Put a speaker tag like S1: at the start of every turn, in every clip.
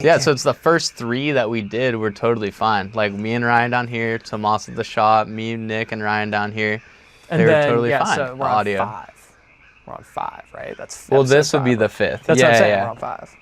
S1: Yeah, so it's the first 3 that we did were totally fine. Like me and Ryan down here, Tomas at the shop, me, Nick, and Ryan down here.
S2: And
S1: they
S2: then,
S1: were totally fine.
S2: So we're
S1: audio.
S2: on 5. We're on 5, right? That's
S1: well, this would be the 5th.
S2: That's what I'm saying. We're on 5.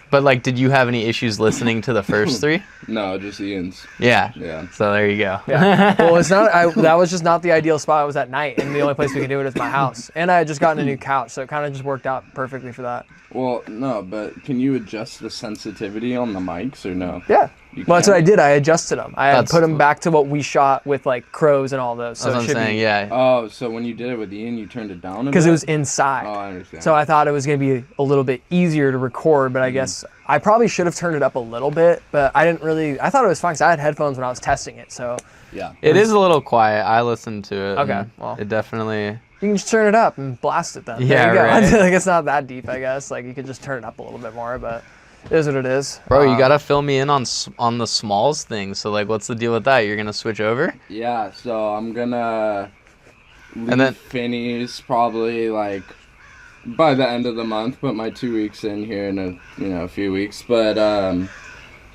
S1: But like, did you have any issues listening to the first 3?
S3: No, just Ian's.
S1: Yeah.
S3: Yeah.
S1: So there you go.
S2: Yeah. Well, it's not. That was just not the ideal spot. It was at night, and the only place we could do it is my house. And I had just gotten a new couch, so it kind of just worked out perfectly for that.
S3: Well, no, but can you adjust the sensitivity on the mics or no?
S2: Yeah. Well, that's what I did. I adjusted them. I had put them back to what we shot with like crows and all those. So
S1: that's what I'm saying. Yeah.
S3: Oh, so when you did it with Ian, you turned it down
S2: because it was inside.
S3: Oh, I understand.
S2: So I thought it was going to be a little bit easier to record, but I guess I probably should have turned it up a little bit, but I didn't really. I thought it was fine because I had headphones when I was testing it. So
S3: yeah,
S1: it is a little quiet. I listened to it.
S2: Okay. Well,
S1: it definitely.
S2: You can just turn it up and blast it then.
S1: Yeah,
S2: there you go.
S1: right.
S2: Like it's not that deep, I guess. Like you could just turn it up a little bit more, but it is what it is.
S1: Bro, you gotta fill me in on the Smalls thing. So like, what's the deal with that? You're gonna switch over?
S3: Yeah. So I'm gonna leave
S1: and then
S3: Finney's probably like by the end of the month. Put my 2 weeks in here in a few weeks. But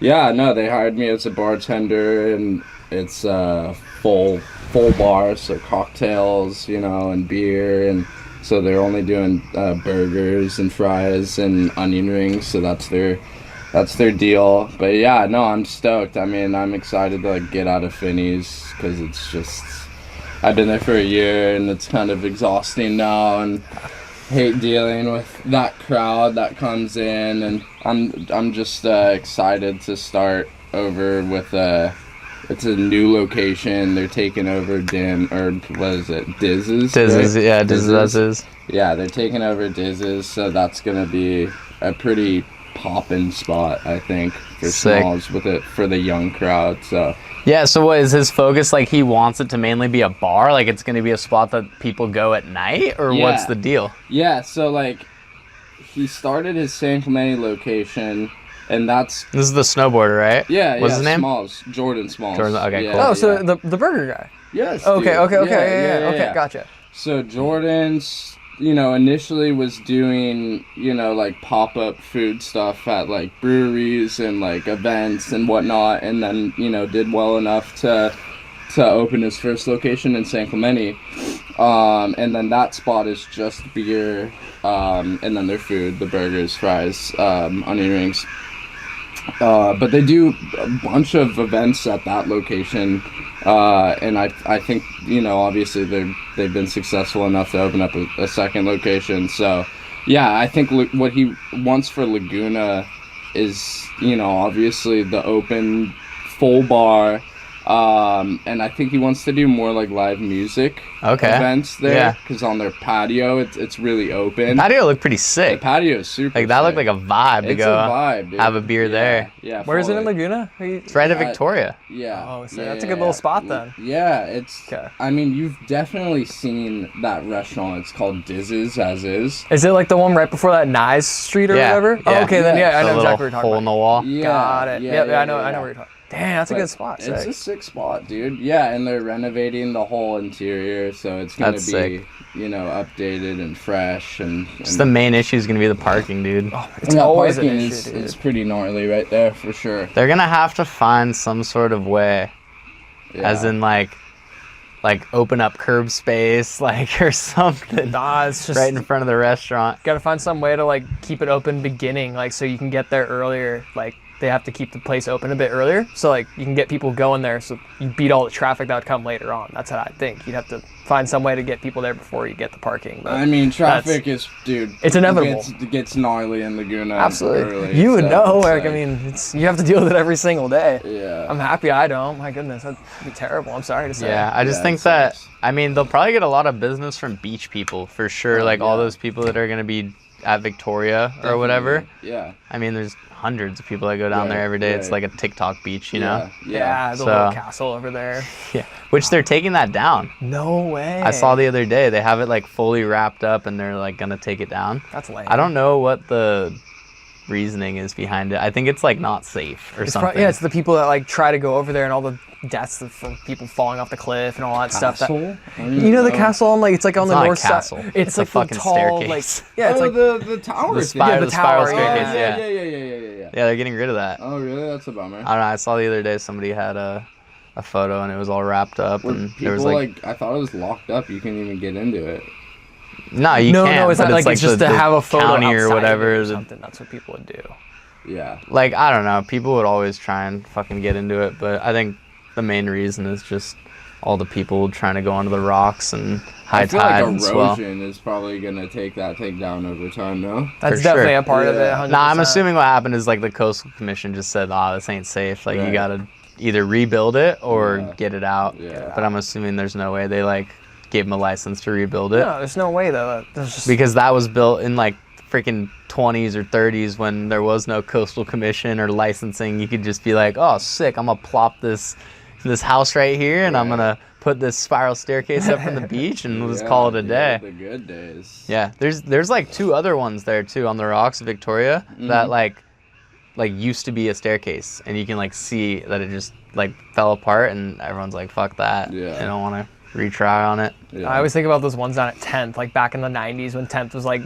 S3: yeah, no, they hired me as a bartender, and it's full bar, so cocktails, and beer, and so they're only doing burgers and fries and onion rings, so that's their deal. But yeah, no, I'm stoked. I mean, I'm excited to like get out of Finney's because it's just I've been there for a year and it's kind of exhausting now, and hate dealing with that crowd that comes in, and I'm just excited to start over with it's a new location. They're taking over Dizz's.
S1: Dizz's,
S3: right?
S1: yeah, Dizz's.
S3: Yeah, they're taking over Dizz's, so that's gonna be a pretty poppin' spot, I think, for Smalls for the young crowd. So
S1: yeah, so what is his focus? Like he wants it to mainly be a bar? Like it's gonna be a spot that people go at night, or what's the deal?
S3: Yeah, so like he started his San Clemente location. And this
S1: is the snowboarder, right?
S3: Yeah,
S1: What's his name?
S3: Smalls. Jordan Smalls.
S1: Okay, cool.
S2: Oh, so the burger guy.
S3: Yes.
S2: Okay,
S3: dude.
S2: Okay, gotcha.
S3: So Jordan's, initially was doing, like pop-up food stuff at like breweries and like events and whatnot, and then, did well enough to open his first location in San Clemente. And then that spot is just beer, and then their food, the burgers, fries, onion rings. But they do a bunch of events at that location, and I think obviously they've been successful enough to open up a second location. So yeah, I think what he wants for Laguna is obviously the open full bar, and I think he wants to do more like live music events there, because on their patio it's really open.
S1: The patio looked pretty sick.
S3: The patio is super
S1: like that
S3: sick.
S1: looked like a vibe to go
S3: a vibe, dude.
S1: have a beer there.
S3: Yeah.
S2: Where is it in Laguna?
S1: It's right at Victoria.
S3: Yeah.
S2: Oh, so that's a good little spot then.
S3: Yeah, it's. Okay. I mean, you've definitely seen that restaurant. It's called Dizz's as is.
S2: Is it like the one right before that Nyes Street or whatever?
S1: Yeah.
S2: Oh, okay, then I know exactly what you're talking
S1: hole
S2: about.
S1: In the wall.
S3: Yeah.
S2: Got it.
S3: Yeah,
S2: I know where you're talking. Damn, that's a good spot.
S3: It's a sick spot, dude. Yeah, and they're renovating the whole interior, so it's gonna be
S1: sick.
S3: Updated and fresh, and
S1: just the main issue is gonna be the parking, dude.
S2: Oh, it's always
S3: parking
S2: an issue, dude.
S3: is pretty gnarly right there for sure.
S1: They're gonna have to find some sort of way, as in like open up curb space, like or something.
S2: Nah, it's just
S1: right in front of the restaurant.
S2: Gotta find some way to like keep it open beginning, like so you can get there earlier. Like they have to keep the place open a bit earlier, so like you can get people going there, so you beat all the traffic that would come later on. That's how I think. You'd have to find some way to get people there before you get the parking. But
S3: I mean, traffic is, dude.
S2: It's inevitable.
S3: It gets gnarly in Laguna.
S2: Absolutely.
S3: Early,
S2: you would know. Like, I mean, you have to deal with it every single day.
S3: Yeah.
S2: I'm happy I don't. My goodness, that'd be terrible. I'm sorry to say.
S1: Yeah, I just think that, I mean, they'll probably get a lot of business from beach people for sure. Like all those people that are going to be at Victoria or whatever.
S3: Yeah.
S1: I mean, there's hundreds of people that go down there every day. It's like a TikTok beach, you know?
S2: Yeah, the little castle over there.
S1: Yeah, which they're taking that down.
S2: No way.
S1: I saw the other day they have it like fully wrapped up and they're like gonna take it down.
S2: That's lame.
S1: I don't know what the reasoning is behind it. I think it's like not safe or something.
S2: Yeah, it's the people that like try to go over there and all the deaths from people falling off the cliff and all that stuff. You know the castle on
S1: it's
S2: on the north
S1: side.
S2: It's like
S1: a fucking
S2: the tall,
S1: staircase.
S2: It's like
S3: the tower.
S1: The spiral
S2: the tower.
S1: staircase.
S3: Yeah.
S1: Yeah, they're getting rid of that.
S3: Oh, really? That's a bummer.
S1: I don't know. I saw the other day somebody had a photo and it was all wrapped up,
S3: Were
S1: and
S3: people
S1: there was like,
S3: I thought it was locked up. You couldn't even get into it.
S1: no, you can't.
S2: No, it's
S1: but
S2: not like it's just to have a photo
S1: county or
S2: outside
S1: whatever.
S2: or something. That's what people would do.
S3: Yeah.
S1: Like, I don't know. People would always try and fucking get into it, but I think the main reason is just all the people trying to go onto the rocks and high
S3: I feel
S1: tide
S3: like
S1: and swell.
S3: erosion is probably gonna take down over time, no?
S2: That's
S1: For
S2: definitely
S1: sure.
S2: a part of it.
S3: Yeah.
S2: 100%.
S1: Nah, I'm assuming what happened is like the coastal commission just said, this ain't safe. Like, you
S3: Right.
S1: gotta either rebuild it or
S3: Yeah.
S1: get it out.
S3: Yeah.
S1: But I'm assuming there's no way they like gave them a license to rebuild it.
S2: No, there's no way though. There's just
S1: Because that was built in like freaking 20s or 30s when there was no coastal commission or licensing. You could just be like, oh, sick, I'm gonna plop this house right here, and I'm
S3: Right.
S1: gonna put this spiral staircase up from the beach, and we'll just call it a day.
S3: The good days.
S1: Yeah, there's like 2 other ones there too on the rocks, Victoria, that like used to be a staircase, and you can like see that it just like fell apart, and everyone's like, fuck that.
S3: Yeah.
S1: They don't want to retry on it.
S3: Yeah.
S2: I always think about those ones down at 10th, like back in the 90s when 10th was like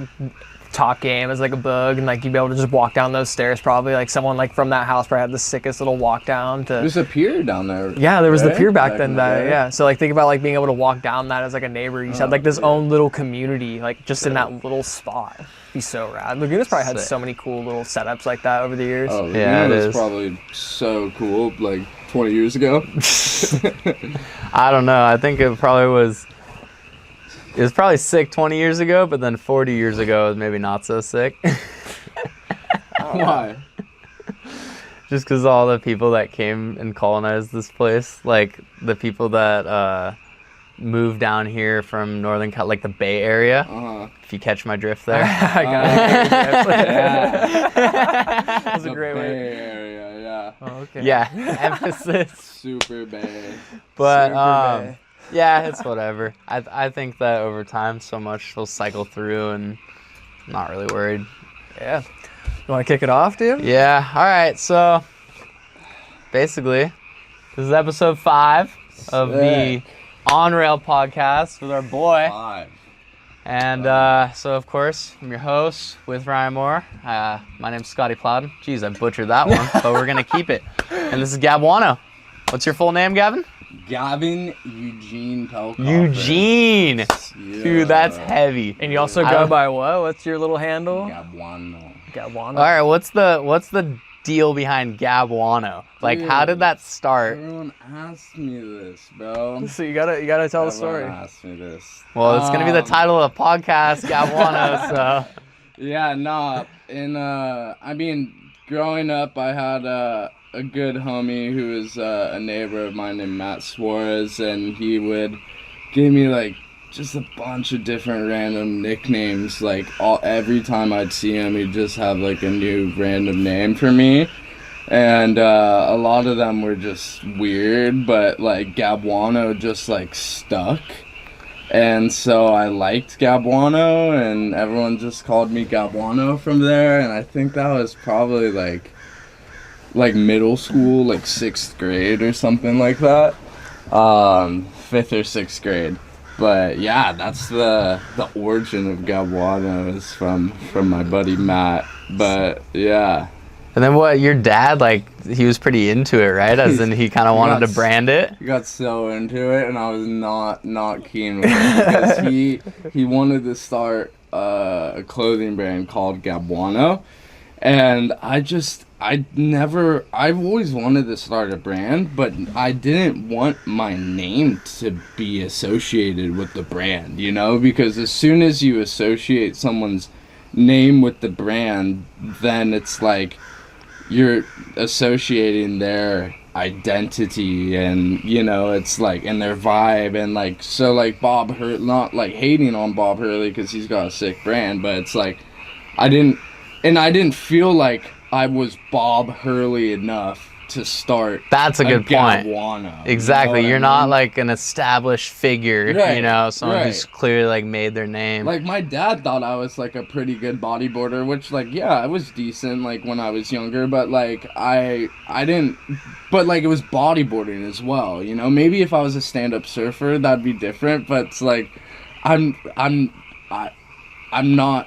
S2: top game as like a bug, and like you'd be able to just walk down those stairs probably. Like someone like from that house probably had the sickest little walk down to.
S3: There's a pier down there.
S2: Yeah, there was the
S3: right?
S2: pier back
S3: in
S2: then.
S3: the day.
S2: Yeah, so like think about like being able to walk down that as like a neighbor. You just had like this
S3: yeah.
S2: own little community, like just in that little spot. Be so rad. Laguna's probably had
S1: Sick.
S2: so many cool little setups like that over the years.
S3: Oh,
S1: Yeah,
S3: it
S1: it
S3: was
S1: is.
S3: probably so cool, like 20 years ago.
S1: I don't know. I think it was probably sick 20 years ago, but then 40 years ago it was maybe not so sick.
S3: Why?
S1: Just because all the people that came and colonized this place, like the people that moved down here from Northern Cal, like the Bay Area, if you catch my drift there.
S2: I got it.
S3: Yeah.
S2: That's a
S3: The
S2: great
S3: Bay
S2: way.
S3: Area, yeah.
S2: Oh, okay.
S1: Yeah, emphasis.
S3: Super Bay.
S1: But
S2: Super Bay.
S1: yeah, it's whatever. I think that over time, so much will cycle through, and I'm not really worried.
S2: Yeah. You want to kick it off, dude?
S1: Yeah. All right. So basically, this is episode 5 of the
S3: Sick.
S1: On Rail podcast with our boy.
S3: 5.
S1: And so, of course, I'm your host with Ryan Moore. My name's Scotty Plowden. Jeez, I butchered that one, but we're going to keep it. And this is GABWANO. What's your full name, Gavin?
S3: Gavin Eugene Pellkofer.
S1: Eugene.
S3: Yeah.
S1: Dude, that's heavy.
S2: And you also
S1: I
S2: go
S1: don't-
S2: by what? What's your little handle?
S3: GABWANO.
S2: GABWANO.
S1: All right, what's the deal behind GABWANO? Like, how did that start?
S3: Everyone asked me this, bro.
S2: So you gotta tell the
S3: Everyone
S2: story.
S3: asked me this.
S1: Well, it's gonna be the title of the podcast, GABWANO. So
S3: Yeah, nah. And I mean, growing up, I had a good homie who was a neighbor of mine named Matt Suarez, and he would give me like just a bunch of different random nicknames. Like every time I'd see him, he'd just have like a new random name for me. And a lot of them were just weird, but like GABWANO just like stuck. And so I liked GABWANO, and everyone just called me GABWANO from there. And I think that was probably like middle school, like 6th grade or something like that. 5th or 6th grade. But yeah, that's the origin of GABWANO is from my buddy Matt. But yeah.
S1: and then what? Your dad, like, he was pretty into it, right? As in, he kind of wanted to brand it.
S3: He got so into it, and I was not keen with it because he wanted to start a clothing brand called GABWANO, and I've always wanted to start a brand, but I didn't want my name to be associated with the brand, you know, because as soon as you associate someone's name with the brand, then it's like you're associating their identity, and you know, it's like, and their vibe, and like, so like Bob Hurley, not like hating on Bob Hurley because he's got a sick brand, but it's like I didn't feel like I was Bob Hurley enough to start.
S1: That's a good point.
S3: GABWANO,
S1: Exactly.
S3: you know
S1: You're
S3: what I
S1: not
S3: mean?
S1: like an established figure,
S3: Right,
S1: you know, someone
S3: right.
S1: who's clearly like made their name.
S3: Like my dad thought I was like a pretty good bodyboarder, which like, yeah, I was decent like when I was younger, but like I didn't, but like it was bodyboarding as well, you know. Maybe if I was a stand-up surfer, that'd be different, but it's like I'm not,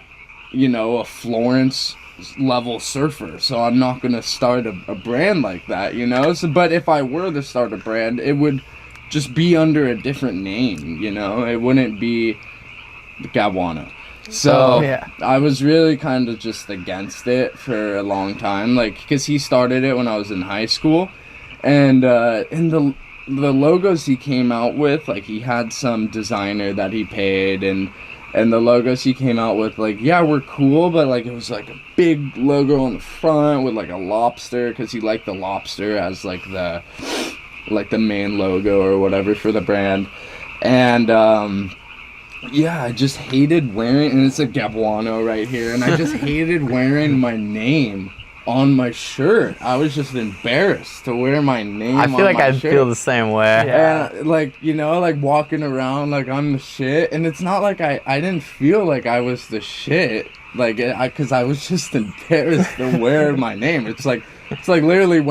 S3: you know, a Florence level surfer, so I'm not gonna start a brand like that, you know. So, but if I were to start a brand, it would just be under a different name, you know. It wouldn't be GABWANO. So
S2: yeah.
S3: I was really kind of just against it for a long time, like, because he started it when I was in high school, and the logos he came out with, like, he had some designer that he paid, and the logos he came out with, like, yeah, were cool, but like it was like a big logo on the front with like a lobster, because he liked the lobster as like the main logo or whatever for the brand, and yeah, I just hated wearing, and it's a GABWANO right here, and I just hated wearing my name on my shirt. I was just embarrassed to wear my name on my shirt.
S1: I feel like I'd feel the same way.
S2: Yeah.
S3: And, like, you know, like, walking around like I'm the shit, and it's not like I didn't feel like I was the shit, like, because I was just embarrassed to wear my name. It's like literally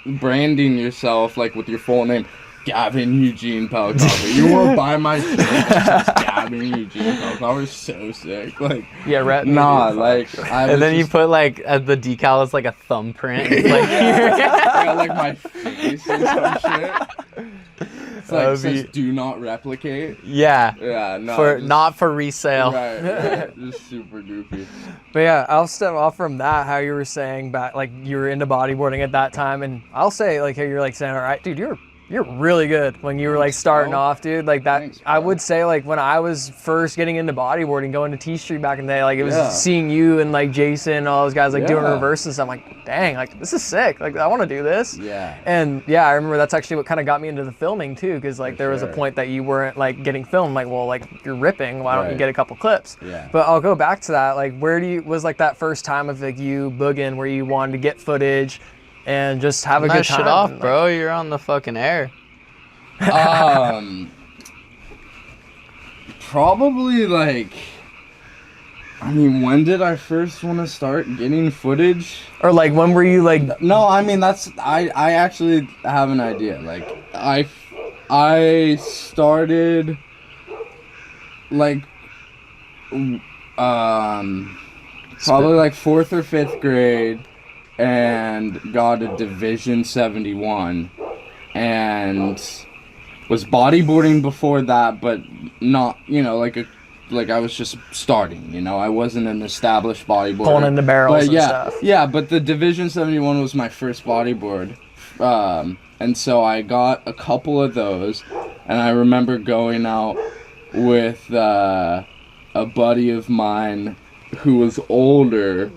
S3: branding yourself, like, with your full name. Gavin Eugene Pellkofer. You won't buy my shirt. It's just Gavin Eugene Pellkofer. So sick. Like,
S2: Yeah, right.
S3: nah, like,
S1: And then you put like the decal is like a thumbprint. It's like,
S3: yeah, like my face or some shit. It's like, it says do not replicate.
S1: yeah,
S3: Yeah, no.
S1: not for resale.
S3: Right. Just super goofy.
S2: But yeah, I'll step off from that, how you were saying back, like, you were into bodyboarding at that time, and I'll say, like, how you're like saying, all right, dude, you're really good when you were like starting off, dude. Like that,
S3: Thanks,
S2: I would say, like, when I was first getting into bodyboarding, going to T Street back in the day, like, it was seeing you and like Jason and all those guys like doing reverse and stuff. I'm like, dang, like, this is sick. Like, I want to do this.
S3: Yeah.
S2: And yeah, I remember that's actually what kind of got me into the filming too, because like there was a point that you weren't like getting filmed. Like, well, like, you're ripping. Why don't you get a couple clips?
S3: Yeah.
S2: But I'll go back to that. Like, was like that first time of like you booging where you wanted to get footage and just have a good time?
S1: Shit off, bro. You're on the fucking air.
S3: Probably, like, I mean, when did I first want to start getting footage?
S2: Or like, when were you like?
S3: No, I mean, I actually have an idea. Like, I started, like, probably like 4th or 5th grade, and got a Division 71, and was bodyboarding before that, but not, you know, like I was just starting, you know. I wasn't an established bodyboarder.
S2: Pulling in the barrels
S3: and
S2: stuff.
S3: Yeah, but the Division 71 was my first bodyboard. And so I got a couple of those, and I remember going out with a buddy of mine who was older,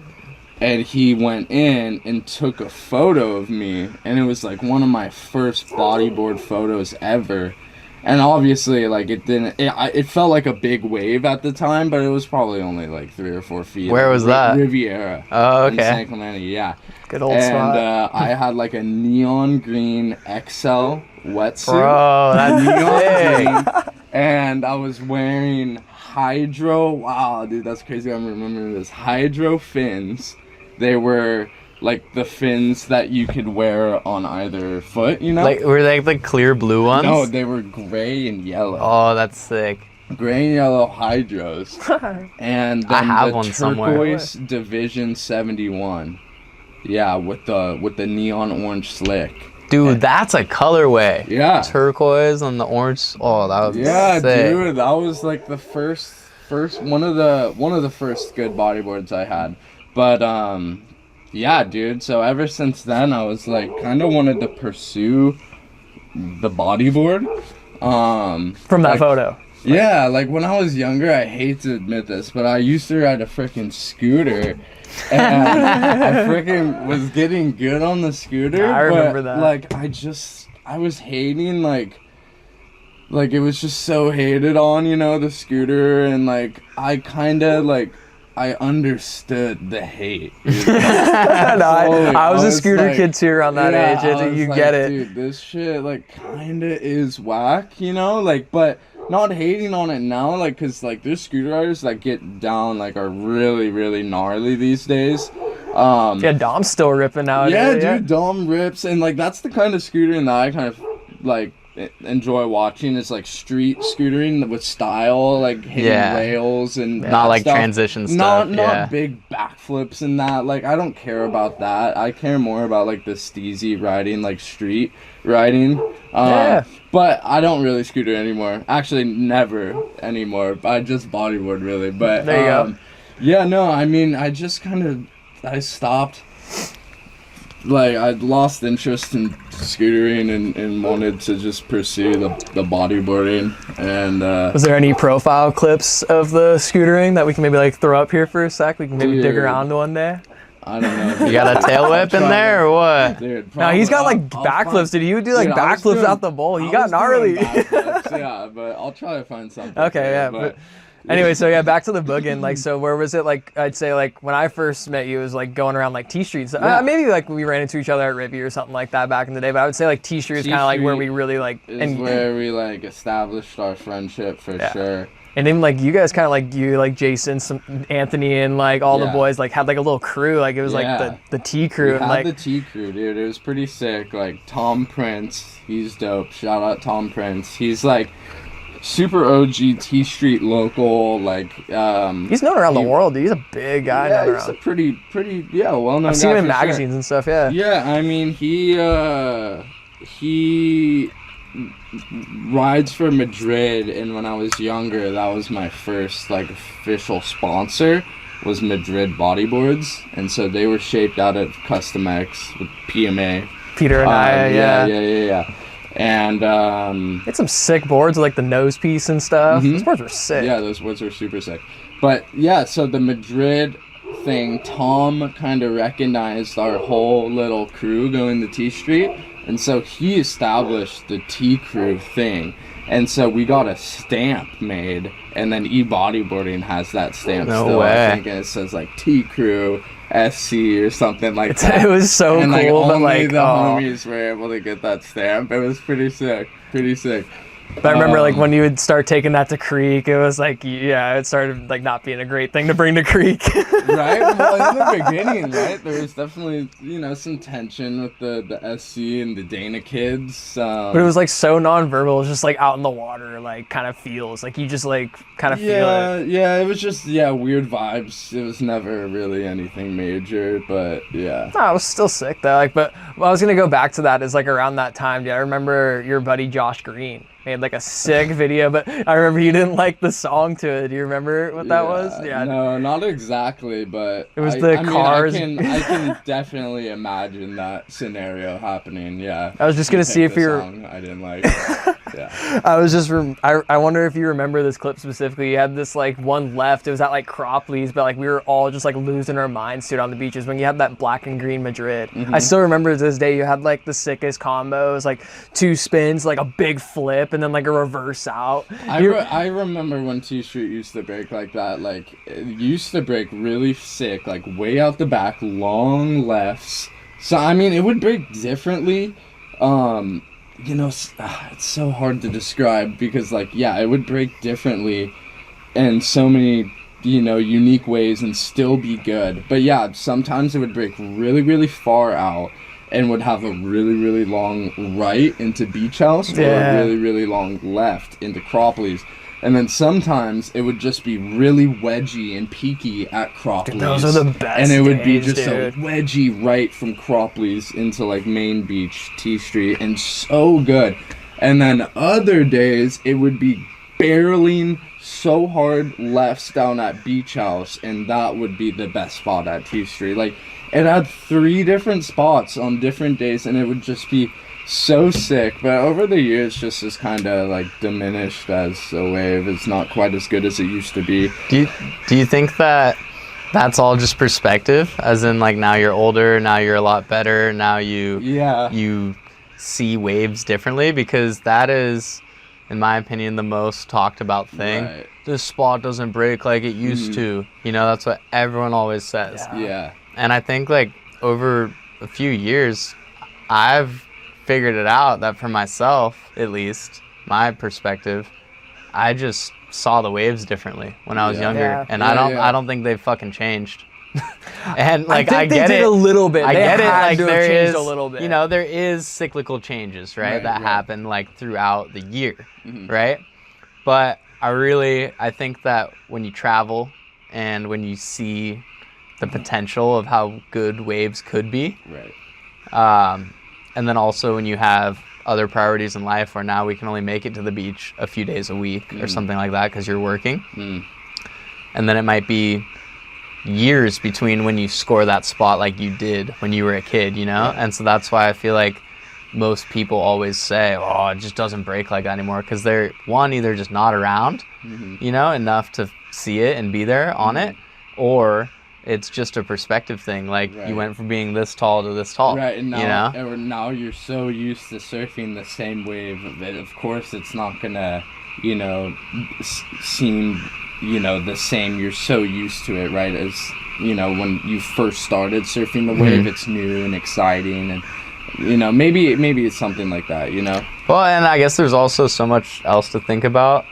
S3: and he went in and took a photo of me, and it was like one of my first bodyboard photos ever. And obviously, like, it felt like a big wave at the time, but it was probably only like 3 or 4 feet.
S1: Where was that?
S3: Riviera.
S1: Oh, okay.
S3: In San Clemente, yeah.
S2: Good old spot.
S3: And I had like a neon green XL wetsuit.
S1: Bro, that's
S3: neon green. And I was wearing Hydro. Wow, dude, that's crazy. I'm remembering this. Hydro fins. They were like the fins that you could wear on either foot, you know?
S1: like, were they the clear blue ones?
S3: No, they were gray and yellow.
S1: Oh, that's sick.
S3: Gray and yellow Hydros. And then
S1: I have
S3: the
S1: one somewhere.
S3: turquoise Division 71. Yeah, with the neon orange slick.
S1: Dude, that's a colorway.
S3: Yeah.
S1: Turquoise and the orange. Oh, that was
S3: Yeah,
S1: sick.
S3: dude, that was like the first one of the first good bodyboards I had. But yeah, dude, so ever since then I was like kind of wanted to pursue the bodyboard.
S2: From that photo.
S3: Yeah, like when I was younger, I hate to admit this, but I used to ride a freaking scooter, and I freaking was getting good on the scooter.
S2: I remember that.
S3: Like, I was hating, like it was just so hated on, you know, the scooter, and like, I kind of, like, I understood the hate.
S2: I was a scooter
S3: like,
S2: kid too around that age. You
S3: like,
S2: get it.
S3: Dude, this shit, like, kind of is whack, you know? Like, but not hating on it now, like, because, like, there's scooter riders that get down, like, are really, really gnarly these days.
S2: Yeah, Dom's still ripping nowadays.
S3: Yeah, dude, Dom rips, and, like, that's the kind of scooter that I kind of, like, enjoy watching is like street scootering with style, like hitting rails and
S1: not like
S3: stuff.
S1: transition stuff.
S3: Not big backflips and that. Like I don't care about that. I care more about like the steezy riding, like street riding. But I don't really scooter anymore. Actually, never anymore. I just bodyboard really. But
S2: there you go.
S3: Yeah, no, I mean, I just I stopped. Like, I lost interest in scootering and wanted to just pursue the bodyboarding. And
S2: was there any profile clips of the scootering that we can maybe like throw up here for a sec? We can maybe dig around one day.
S3: I don't know.
S1: You got a tail whip in there or what?
S3: Dude,
S2: no, he's got like backflips. Did you do like backflips out the bowl? He got gnarly.
S3: Yeah, but I'll try to find something.
S2: Okay, yeah. But anyway, so yeah, back to the boogin. Like, so where was it? Like, I'd say like when I first met you, it was like going around like T Street. So, maybe like we ran into each other at Ribby or something like that back in the day. But I would say like T Street is kind of like where we really like.
S3: Where we like established our friendship for sure.
S2: And then like you guys kind of like you like Jason, Anthony, and like all the boys like had like a little crew. Like it was like the T crew.
S3: We
S2: and
S3: had
S2: like
S3: the T crew, dude. It was pretty sick. Like Tom Prince, he's dope. Shout out Tom Prince. He's like super OG T Street local. Like
S2: he's known around the world, dude. He's a big guy.
S3: Yeah, he's a pretty well known.
S2: I've seen him in magazines and stuff. Yeah.
S3: Yeah, I mean he rides for Madrid, and when I was younger, that was my first like official sponsor, was Madrid Bodyboards, and so they were shaped out of Custom X with PMA.
S2: Peter and I,
S3: yeah. And
S2: it's some sick boards with like the nose piece and stuff. Those boards were sick.
S3: Yeah, those boards were super sick. But yeah, so the Madrid thing, Tom kind of recognized our whole little crew going to T Street. And so he established the T Crew thing. And so we got a stamp made, and then E-Bodyboarding has that stamp still.
S1: Way.
S3: I think it says like T Crew SC or something like that.
S2: It was so
S3: and,
S2: cool,
S3: like,
S2: but like
S3: the homies were able to get that stamp. It was pretty sick.
S2: But I remember like when you would start taking that to Creek, it was like, it started like not being a great thing to bring to Creek.
S3: Right? Well, in the beginning, right? There was definitely, some tension with the SC and the Dana kids.
S2: But it was like so nonverbal. It was just like out in the water, like kind of feels. Like you just like kind of feel it.
S3: Yeah, it was just, weird vibes. It was never really anything major, but yeah.
S2: No, it was still sick though. Like, but I was going to go back to that is like around that time, dude. I remember your buddy Josh Green made like a sick video, but I remember you didn't like the song to it. Do you remember what that was? Yeah.
S3: No, not exactly, but
S2: it was cars.
S3: I can definitely imagine that scenario happening. Yeah.
S2: I was just gonna see if you're.
S3: I didn't like. Yeah.
S2: I was just. I wonder if you remember this clip specifically. You had this like one left. It was at like Cropley's, but like we were all just like losing our minds, dude, on the beaches when you had that black and green Madrid. I still remember to this day you had like the sickest combos, like 2 spins, like a big flip, and then like a reverse out.
S3: I remember when T Street used to break like that. Like it used to break really sick, like way out the back, long lefts. So I mean, it would break differently. It's so hard to describe because it would break differently in so many unique ways and still be good. But yeah, sometimes it would break really, really far out and would have a really, really long right into Beach House or a really, really long left into Cropley's. And then sometimes it would just be really wedgy and peaky at Cropley's.
S2: Dude, those are the best.
S3: And it would be just
S2: a
S3: wedgy right from Cropley's into like Main Beach, T Street, and so good. And then other days it would be barreling so hard lefts down at Beach House, and that would be the best spot at T Street. Like, it had 3 different spots on different days, and it would just be so sick. But over the years, just as kind of like diminished as a wave. It's not quite as good as it used to be.
S1: Do you think that that's all just perspective? As in, like, now you're older, now you're a lot better, now you see waves differently? Because that is, in my opinion, the most talked about thing.
S3: Right.
S1: This spot doesn't break like it used to. That's what everyone always says.
S3: Yeah.
S1: And I think, like, over a few years, I've figured it out that for myself, at least, my perspective, I just saw the waves differently when I was younger.
S2: Yeah.
S1: And I don't think they've fucking changed. And like
S2: I think they
S1: get
S2: did
S1: it
S2: a little bit.
S1: I
S2: They
S1: get it.
S2: had
S1: Like
S2: to have
S1: there
S2: changed
S1: is
S2: a little bit.
S1: You know, there is cyclical changes, right? That happen like throughout the year, right? But I think that when you travel and when you see the potential of how good waves could be, and then also when you have other priorities in life where now we can only make it to the beach a few days a week or something like that because you're working, and then it might be years between when you score that spot like you did when you were a kid, you know? And so that's why I feel like most people always say, oh, it just doesn't break like that anymore, because they're either just not around, you know, enough to see it and be there on it, or it's just a perspective thing. Like you went from being this tall to this tall,
S3: and now,
S1: you know?
S3: or now you're so used to surfing the same wave that of course it's not gonna, you know, seem, you know, the same. You're so used to it, right? As you know, when you first started surfing the wave, it's new and exciting, and you know, maybe it's something like that, you know.
S1: Well, and I guess there's also so much else to think about.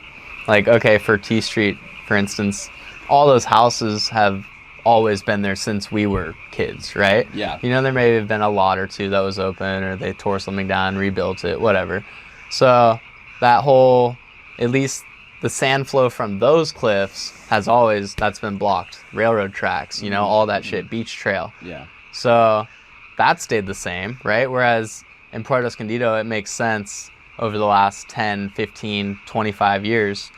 S1: Like, okay, for T Street, for instance, all those houses have always been there since we were kids, right?
S3: Yeah.
S1: You know, there may have been a lot or two that was open, or they tore something down, rebuilt it, whatever. So that whole, at least the sand flow from those cliffs that's been blocked. Railroad tracks, you know, all that shit, beach trail.
S3: Yeah.
S1: So that stayed the same, right? Whereas in Puerto Escondido, it makes sense over the last 10, 15, 25 years,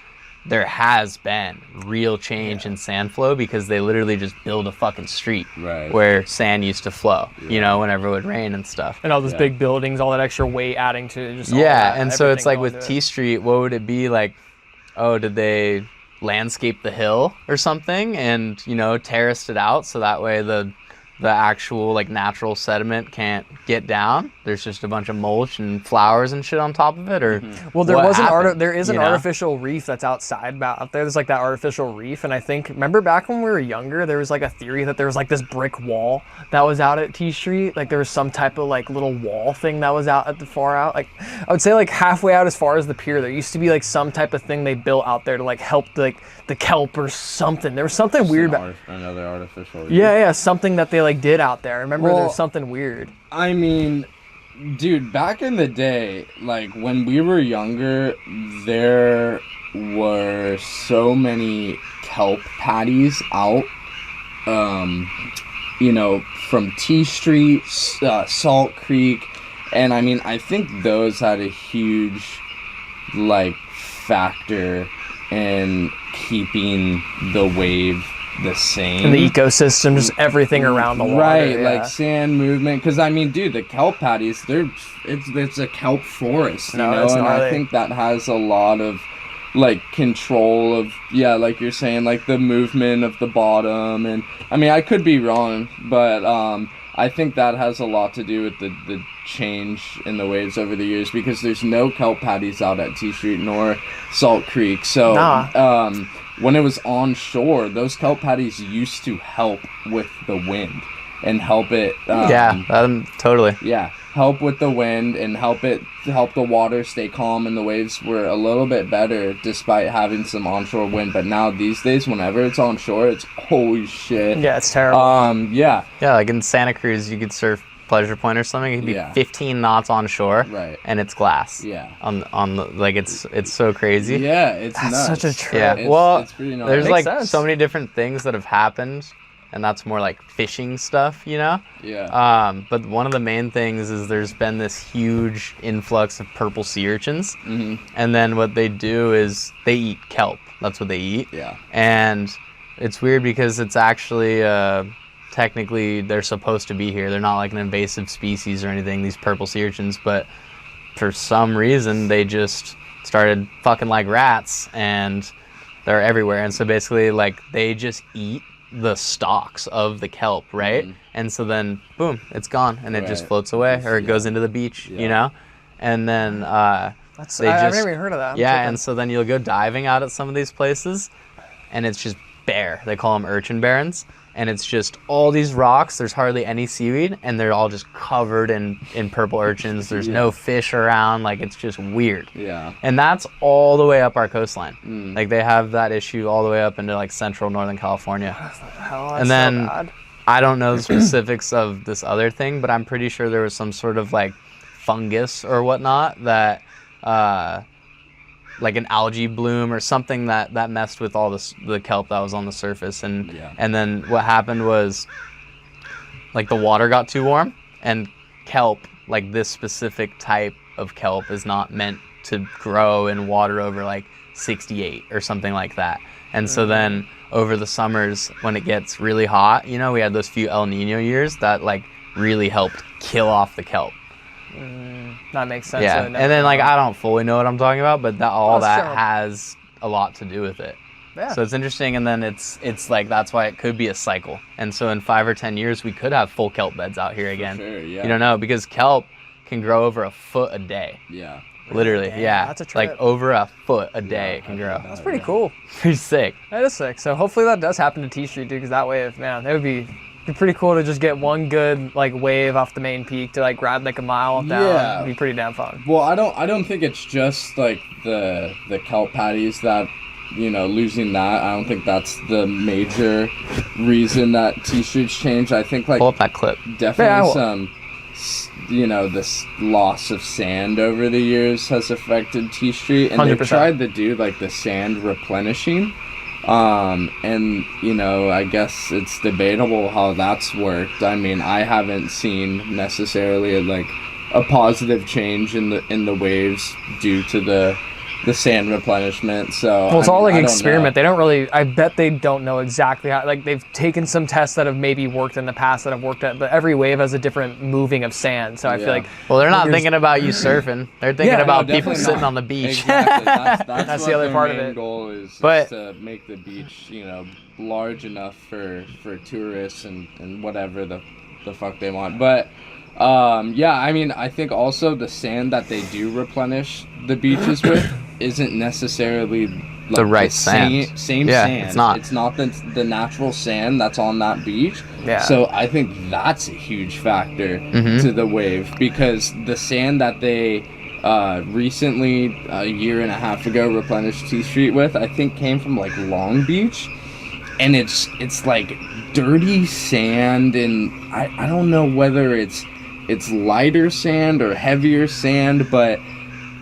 S1: there has been real change in sand flow because they literally just build a fucking street where sand used to flow, you know, whenever it would rain and stuff.
S2: And all those big buildings, all that extra weight adding to just all
S1: yeah,
S2: that,
S1: and so it's like
S2: everything
S1: with
S2: going
S1: T Street, what would it be like? Oh, did they landscape the hill or something and, you know, terraced it out so that way the actual like natural sediment can't get down? There's just a bunch of mulch and flowers and shit on top of it, or
S2: well, there
S1: what
S2: was
S1: happened,
S2: there is an
S1: you know?
S2: artificial reef that's outside out there. There's like that artificial reef, and I think, remember back when we were younger, there was like a theory that there was like this brick wall that was out at T Street. Like there was some type of like little wall thing that was out at the far out. Like I would say like halfway out as far as the pier, there used to be like some type of thing they built out there to like help like the kelp or something. There was something weird about
S3: another artificial reef.
S2: yeah, something that they like did out there. I remember there was something weird.
S3: I mean, dude, back in the day, like when we were younger, there were so many kelp patties out, you know, from T Street, Salt Creek, and I mean, I think those had a huge, like, factor in keeping the wave the same.
S2: And the ecosystem, just everything around the water.
S3: Right, like sand movement. Because, I mean, dude, the kelp patties, it's a kelp forest, you know? And I think that has a lot of, like, control of, like you're saying, like, the movement of the bottom. And, I mean, I could be wrong, but I think that has a lot to do with the change in the waves over the years, because there's no kelp patties out at T Street nor Salt Creek. So, when it was on shore, those kelp patties used to help with the wind and help it.
S1: Totally.
S3: Yeah, help with the wind and help the water stay calm, and the waves were a little bit better despite having some onshore wind. But now these days, whenever it's on shore, it's holy shit.
S2: Yeah, it's terrible.
S1: Yeah, like in Santa Cruz, you could surf Pleasure Point or something. It could be 15 knots on shore, and it's glass.
S3: Yeah,
S1: on the, like it's so crazy.
S3: Yeah, it's
S2: That's
S3: nuts.
S2: such a trip.
S1: Yeah,
S3: it's pretty nuts.
S1: There's like
S2: sense.
S1: so many different things that have happened, and that's more like fishing stuff, you know.
S3: Yeah.
S1: But one of the main things is there's been this huge influx of purple sea urchins, and then what they do is they eat kelp. That's what they eat.
S3: Yeah.
S1: And it's weird because it's actually technically they're supposed to be here. They're not like an invasive species or anything, these purple sea urchins, but for some reason they just started fucking like rats and they're everywhere. And so basically like they just eat the stalks of the kelp, right? And so then boom, it's gone and it just floats away, or it goes into the beach, you know? And then
S2: I've never even heard of that.
S1: Yeah, and so then you'll go diving out at some of these places and it's just bare. They call them urchin barrens. And it's just all these rocks. There's hardly any seaweed, and they're all just covered in purple urchins. There's no fish around. Like, it's just weird.
S3: Yeah.
S1: And that's all the way up our coastline. Like, they have that issue all the way up into, like, central Northern California.
S2: Hell, that's
S1: And then
S2: so bad.
S1: I don't know the specifics of this other thing, but I'm pretty sure there was some sort of, like, fungus or whatnot that, like an algae bloom or something that messed with all the kelp that was on the surface. And then what happened was, like, the water got too warm, and kelp, like this specific type of kelp, is not meant to grow in water over like 68 or something like that. And so then over the summers when it gets really hot, you know, we had those few El Nino years that like really helped kill off the kelp.
S2: That makes sense.
S1: Yeah, and then like I don't fully know what I'm talking about, but all that
S2: sure.
S1: has a lot to do with it.
S2: Yeah.
S1: So it's interesting, and then it's like that's why it could be a cycle. And so in 5 or 10 years, we could have full kelp beds out here again.
S3: Sure, yeah.
S1: You don't know, because kelp can grow over a foot a day.
S3: Yeah.
S1: Literally,
S2: Damn,
S1: yeah.
S2: that's a trip.
S1: Like over a foot a day it can grow.
S2: That's pretty cool.
S1: Pretty sick.
S2: That is sick. So hopefully that does happen to T Street, dude, because that way, it would be pretty cool to just get one good like wave off the main peak to like ride like a mile down.
S3: Yeah.
S2: It'd be pretty damn fun.
S3: Well, I don't think it's just like the kelp patties that, you know, losing that. I don't think that's the major reason that T Street's changed. I think like
S1: Pull up that clip.
S3: definitely some, you know, this loss of sand over the years has affected T Street, and
S2: 100%.
S3: they've tried to do like the sand replenishing. And you know, I guess it's debatable how that's worked. I mean, I haven't seen necessarily like a positive change in the waves due to the sand replenishment. So
S2: Well, it's all like
S3: I don't
S2: experiment.
S3: know.
S2: They don't really. I bet they don't know exactly how. Like they've taken some tests that have maybe worked in the past that have worked at, but every wave has a different moving of sand. So I feel
S3: Yeah.
S2: like
S1: Well, they're not
S2: There's-
S1: thinking about you surfing. They're thinking
S2: Yeah,
S1: about
S3: No,
S1: people
S3: definitely
S1: sitting
S3: not.
S1: on the beach.
S3: Exactly. That's
S2: That's
S3: what
S2: the other
S3: their
S2: part of
S3: main
S2: it.
S3: goal is
S1: But-
S3: to make the beach, you know, large enough for tourists and whatever the fuck they want. But yeah, I mean, I think also the sand that they do replenish the beaches with isn't necessarily like
S1: The right sand.
S3: Same
S1: Yeah,
S3: sand.
S1: it's not.
S3: It's not the natural sand that's on that beach.
S2: Yeah.
S3: So I think that's a huge factor to the wave, because the sand that they recently, a year and a half ago, replenished T Street with, I think came from like Long Beach, and it's like dirty sand, and I don't know whether it's lighter sand or heavier sand, but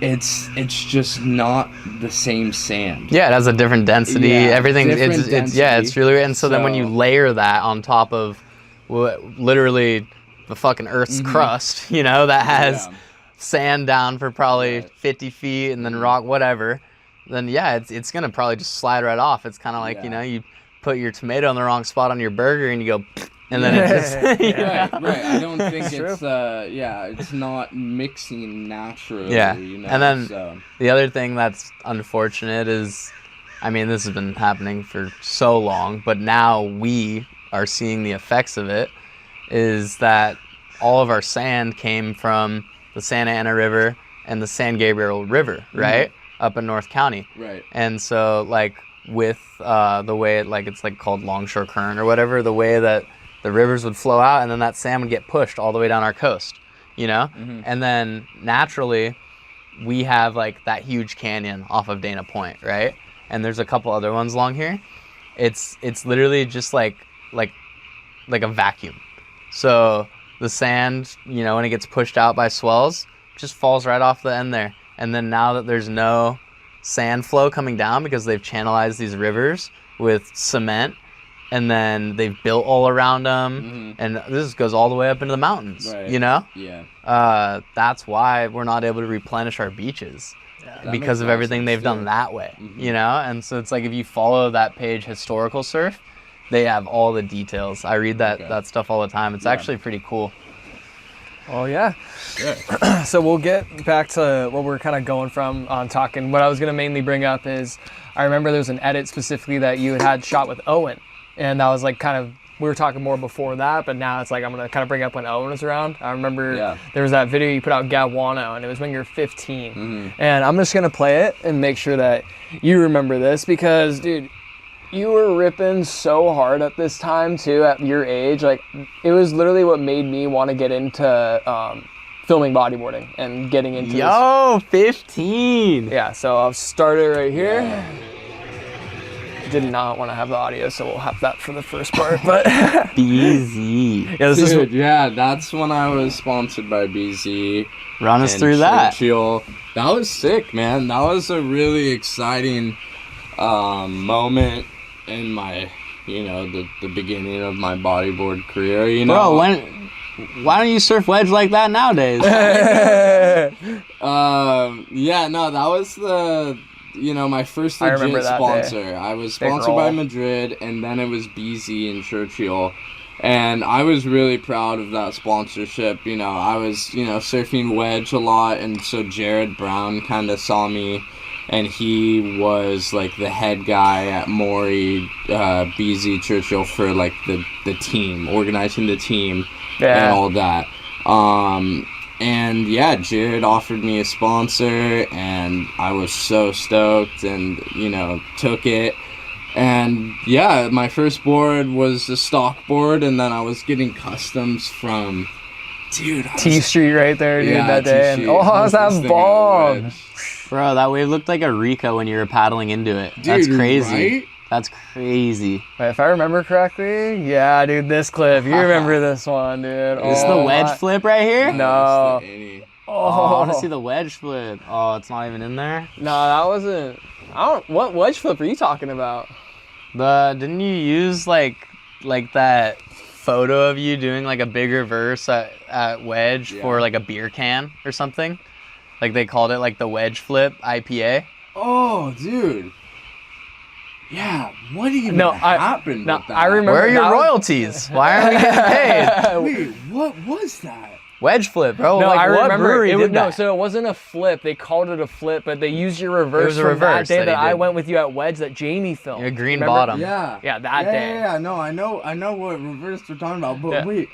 S3: it's just not the same sand.
S1: Yeah, it has a different density.
S3: Yeah,
S1: Everything.
S3: different
S1: It's yeah, it's really weird. And so then when you
S3: So-
S1: layer that on top of literally the fucking Earth's crust, you know, that has
S3: Yeah.
S1: sand down for probably
S3: Right.
S1: 50 feet and then rock, whatever, then yeah, it's gonna probably just slide right off. It's kind of like, you know, you put your tomato in the wrong spot on your burger and you go, and then it just.
S3: Right. I don't think
S2: True.
S3: it's it's not mixing naturally.
S1: Yeah,
S3: You know,
S1: and then
S3: so.
S1: the other thing that's unfortunate is, I mean, this has been happening for so long, but now we are seeing the effects of it, is that all of our sand came from the Santa Ana River and the San Gabriel River, right? Up in North County.
S3: Right.
S1: And so, like, with the way it's like called longshore current or whatever, the way that the rivers would flow out and then that sand would get pushed all the way down our coast, you know? And then naturally, we have like that huge canyon off of Dana Point, right? And there's a couple other ones along here. It's literally just like a vacuum. So the sand, you know, when it gets pushed out by swells, just falls right off the end there. And then now that there's no sand flow coming down because they've channelized these rivers with cement, and then they've built all around them, and this goes all the way up into the mountains,
S3: Right.
S1: you know?
S3: Yeah.
S1: That's why we're not able to replenish our beaches,
S3: That
S1: because
S3: makes
S1: of
S3: a lot
S1: everything
S3: sense,
S1: they've
S3: too.
S1: done that way, you know? And so it's like, if you follow that page, Historical Surf, they have all the details. I read that stuff all the time. It's actually pretty cool.
S2: Oh yeah.
S3: Good.
S2: So we'll get back to what we're kind of going from on talking. What I was going to mainly bring up is, I remember there was an edit specifically that you had shot with Owen, and that was like kind of, we were talking more before that, but now it's like I'm going to kind of bring up when Owen was around. I remember there was that video you put out, GABWANO, and it was when you were 15. And I'm just going to play it and make sure that you remember this, because, dude, You were ripping so hard at this time too, at your age. Like, it was literally what made me want to get into filming bodyboarding and getting into
S1: Yo, 15.
S2: Yeah, so I'll start it right here. Did not want to have the audio, so we'll have that for the first part. But
S1: BZ.
S2: yeah, this
S3: Dude,
S2: is
S3: yeah, that's when I was sponsored by BZ.
S1: Run us
S3: and
S1: through that.
S3: Churchill. That was sick, man. That was a really exciting moment in my, the beginning of my bodyboard career,
S1: Bro, why don't you surf wedge like that nowadays?
S3: Yeah, no, that was my first legit sponsor. I was sponsored by Madrid, and then it was BZ and Churchill. And I was really proud of that sponsorship. I was, surfing wedge a lot, and so Jared Brown kind of saw me, and he was like the head guy at Maury, BZ, Churchill for like the team, organizing the team and all that. And yeah, Jared offered me a sponsor, and I was so stoked, and took it. And yeah, my first board was a stock board, and then I was getting customs from,
S2: T Street right there, dude, that day. And how's that bomb?
S1: Bro, that wave looked like a Rico when you were paddling into it.
S3: Dude,
S1: that's crazy.
S3: Right?
S1: That's crazy.
S2: Wait, if I remember correctly, yeah, dude, this clip. You remember this one, dude.
S1: Is this the wedge flip right here?
S2: No.
S1: I want to see the wedge flip. Oh, it's not even in there?
S2: No, that wasn't. What wedge flip are you talking about?
S1: Didn't you use like that photo of you doing like a big reverse at wedge for like a beer can or something? Like they called it like the wedge flip IPA.
S3: Oh, dude. Yeah, what even happened with that?
S2: I remember.
S1: Where are your royalties? Why aren't we getting paid?
S3: Wait, what was that?
S1: Wedge flip, bro.
S2: No,
S1: like,
S2: I
S1: what
S2: remember.
S1: brewery did that?
S2: No, so it wasn't a flip. They called it a flip, but they used your reverse.
S1: It was a
S2: from
S1: reverse
S2: that day
S1: that
S2: that
S1: he
S2: I
S1: did.
S2: went with you at Wedge that Jamie filmed.
S1: A green
S2: Remember?
S1: bottom.
S3: Yeah.
S2: Yeah, that day.
S3: Yeah, no, I know what reverse we're talking about, but wait.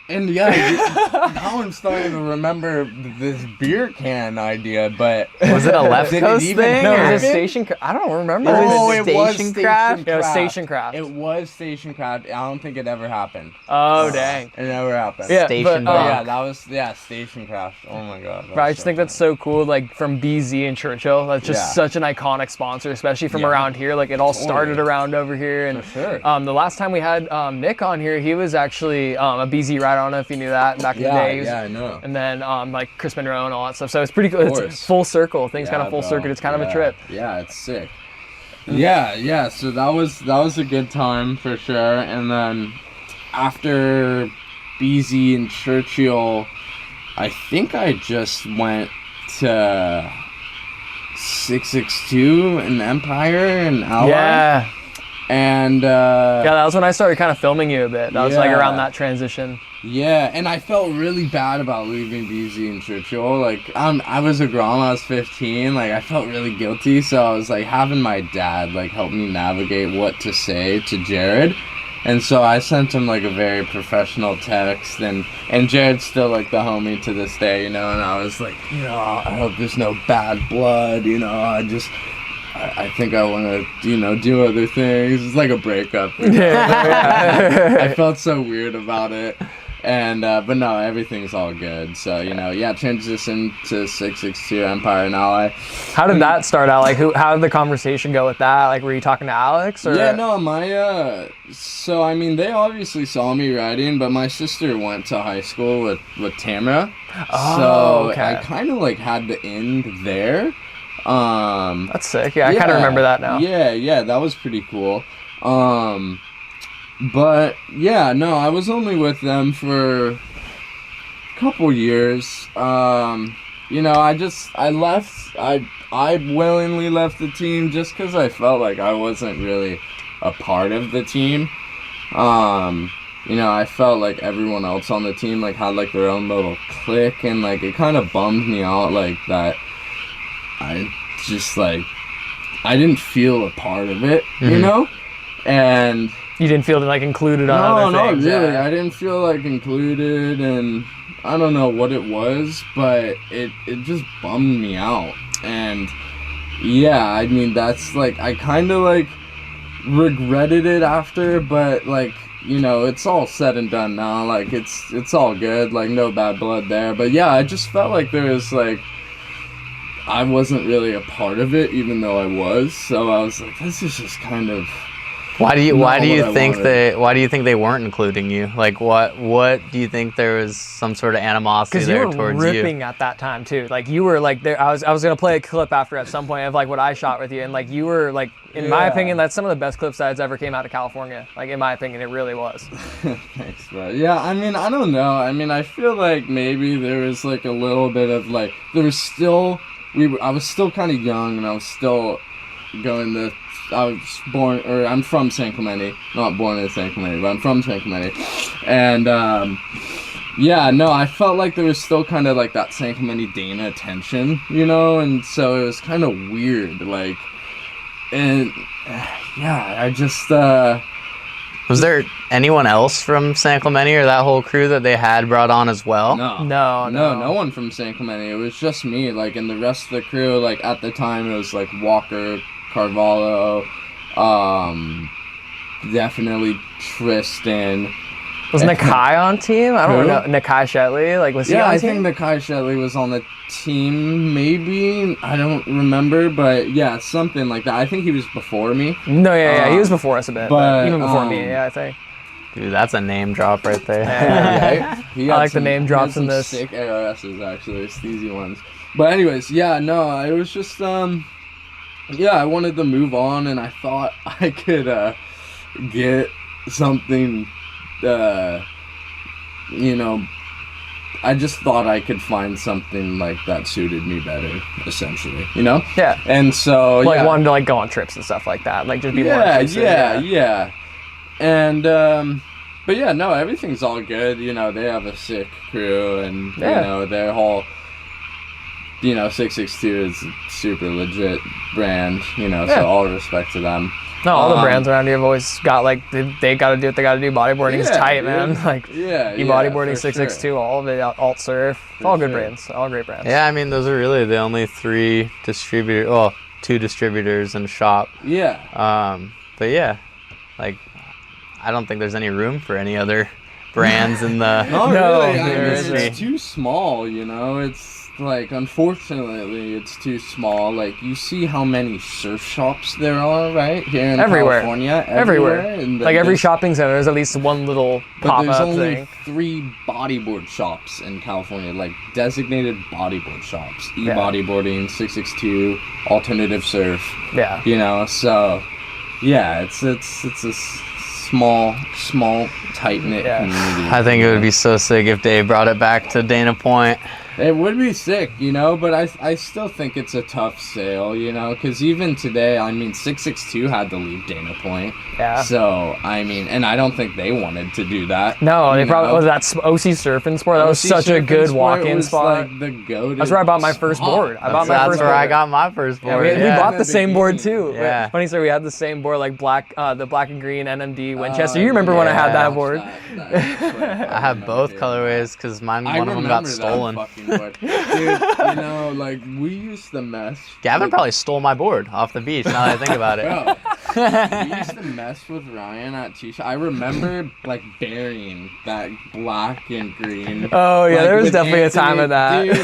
S3: And now I'm starting to remember this beer can idea, but
S1: Was it a left coast thing?
S2: No, it
S1: or-
S2: was a station. I don't remember.
S3: it was
S1: Station Craft?
S2: It was Station Craft.
S3: It was Station Craft. I don't think it ever happened.
S2: Oh dang.
S3: It never happened.
S2: Yeah,
S1: Station
S2: but,
S1: Craft.
S3: Yeah, that was Station Craft. Oh my god.
S2: But I just think that's so cool, like from BZ and Churchill. That's just such an iconic sponsor, especially from around here. Like it all started around over here. And
S3: For sure.
S2: the last time we had Nick on here, he was actually a BZ rider. I don't know if you knew that back in the day. He was-
S3: I know.
S2: And then like Chris Monroe and all that stuff. So it's pretty cool. It's full circle. Things kind of full circuit. It's kind of a trip.
S3: Yeah, it's sick. Yeah. So that was a good time for sure. And then after BZ and Churchill, I think I just went to 662 and Empire and Ally.
S2: Yeah.
S3: And
S2: Yeah, that was when I started kind of filming you a bit. That was like around that transition.
S3: yeah, and I felt really bad about leaving BZ and Churchill. Like, I was a Grom, I was 15. Like, I felt really guilty, so I was like having my dad like help me navigate what to say to Jared. And so I sent him like a very professional text, and Jared's still like the homie to this day, and I was like, I hope there's no bad blood, I think I want to, do other things. It's like a breakup. I felt so weird about it. And, but no, everything's all good. So, transition to 662 Empire and Ally.
S2: How did that start out? Like, how did the conversation go with that? Like, were you talking to Alex? Or?
S3: Yeah, no, so, I mean, they obviously saw me riding, but my sister went to high school with Tamara.
S2: Oh,
S3: so
S2: okay.
S3: I kind of, like, had the end there.
S2: That's sick. Yeah, I kind of remember that now.
S3: Yeah, that was pretty cool. But yeah, no, I was only with them for a couple years. I willingly left the team just because I felt like I wasn't really a part of the team. I felt like everyone else on the team like had like their own little clique, and like it kind of bummed me out like that. I didn't feel a part of it, and
S2: You didn't feel like included on other things?
S3: No, really.
S2: Yeah.
S3: I didn't feel like included, and I don't know what it was, but it just bummed me out. And yeah, I mean, that's like, I kind of like regretted it after, but like, you know, it's all said and done now. Like, it's all good. Like, no bad blood there. But yeah, I just felt like there was like, I wasn't really a part of it, even though I was. So I was like, this is just kind of.
S1: Why do you think they weren't including you? Like, what do you think there was some sort of animosity there towards you?
S2: Because you were ripping at that time too. Like, you were like there. I was gonna play a clip after at some point of like what I shot with you, and like you were like, in my opinion, that's some of the best clip sides ever came out of California. Like, in my opinion, it really was.
S3: Thanks, bro. Yeah, I mean, I don't know. I mean, I feel like maybe there was like a little bit of like, there was still, I was still kind of young, and I was still going to. I'm from San Clemente, not born in San Clemente, but I'm from San Clemente, and yeah, no, I felt like there was still kind of like that San Clemente Dana tension, you know, and so it was kind of weird, like, and yeah, I just
S1: was there anyone else from San Clemente or that whole crew that they had brought on as well?
S3: No one from San Clemente. It was just me, like, and the rest of the crew, like, at the time it was like Walker, Carvalho, definitely Tristan.
S2: Was Nakai on team? I don't know. Nakai Shetley, like, was he on team?
S3: Yeah, I think Nakai Shetley was on the team, maybe. I don't remember, but yeah, something like that. I think he was before me.
S2: No, yeah, he was before us a bit, but even before me, yeah, I think.
S1: Dude, that's a name drop right there.
S3: Yeah,
S2: I like the name drops in this.
S3: Sick ARSs, actually, steezy ones. But anyways, yeah, no, it was just, yeah, I wanted to move on, and I thought I could get something, you know, I just thought I could find something like that suited me better, essentially, you know?
S2: Yeah.
S3: And so,
S2: like, wanted to like go on trips and stuff like that, like just be more inclusive.
S3: Yeah. And, but yeah, no, everything's all good, you know, they have a sick crew, and, you know, their whole, you know, 662 is a super legit brand, you know, so all respect to them.
S2: No, all the brands around here have always got, like, they got to do what they got to do. Bodyboarding is tight, man. Like, bodyboarding, 662, all of it, alt surf. It's all good brands, all great brands.
S1: Yeah, I mean, those are really the only two distributors in the shop.
S3: Yeah.
S1: But yeah, like, I don't think there's any room for any other brands in the
S3: really. I mean, it's too small, you know, it's like, unfortunately, it's too small. Like, you see how many surf shops there are, right? Here in California. Everywhere.
S2: Like, every shopping center, there's at least one little pop-up thing.
S3: But there's only 3 bodyboard shops in California, like, designated bodyboard shops. E-bodyboarding, 662, alternative surf.
S2: Yeah.
S3: You know, so, yeah, it's a small, tight-knit community.
S1: I think it would be so sick if Dave brought it back to Dana Point.
S3: It would be sick, you know, but I still think it's a tough sale, you know, because even today, I mean, 662 had to leave Dana Point.
S2: Yeah.
S3: So, I mean, and I don't think they wanted to do that.
S2: No, they probably, was that OC Surf and Sport? That was such a good walk-in spot.
S3: Like the go-to.
S2: That's where I bought my first board.
S1: That's where I got my first board.
S2: We bought the same board too. Yeah. Funny story, we had the same board, like the black and green NMD Winchester. You remember when I had that board?
S1: I have both colorways because one of them got stolen.
S3: Dude, you know, like, we used to mess.
S1: Gavin probably stole my board off the beach, now that I think about it.
S3: Bro, we used to mess with Ryan at T-Shop. I remember, like, burying that black and green.
S2: Oh, yeah, there was definitely Anthony, a time of that.
S3: Dude,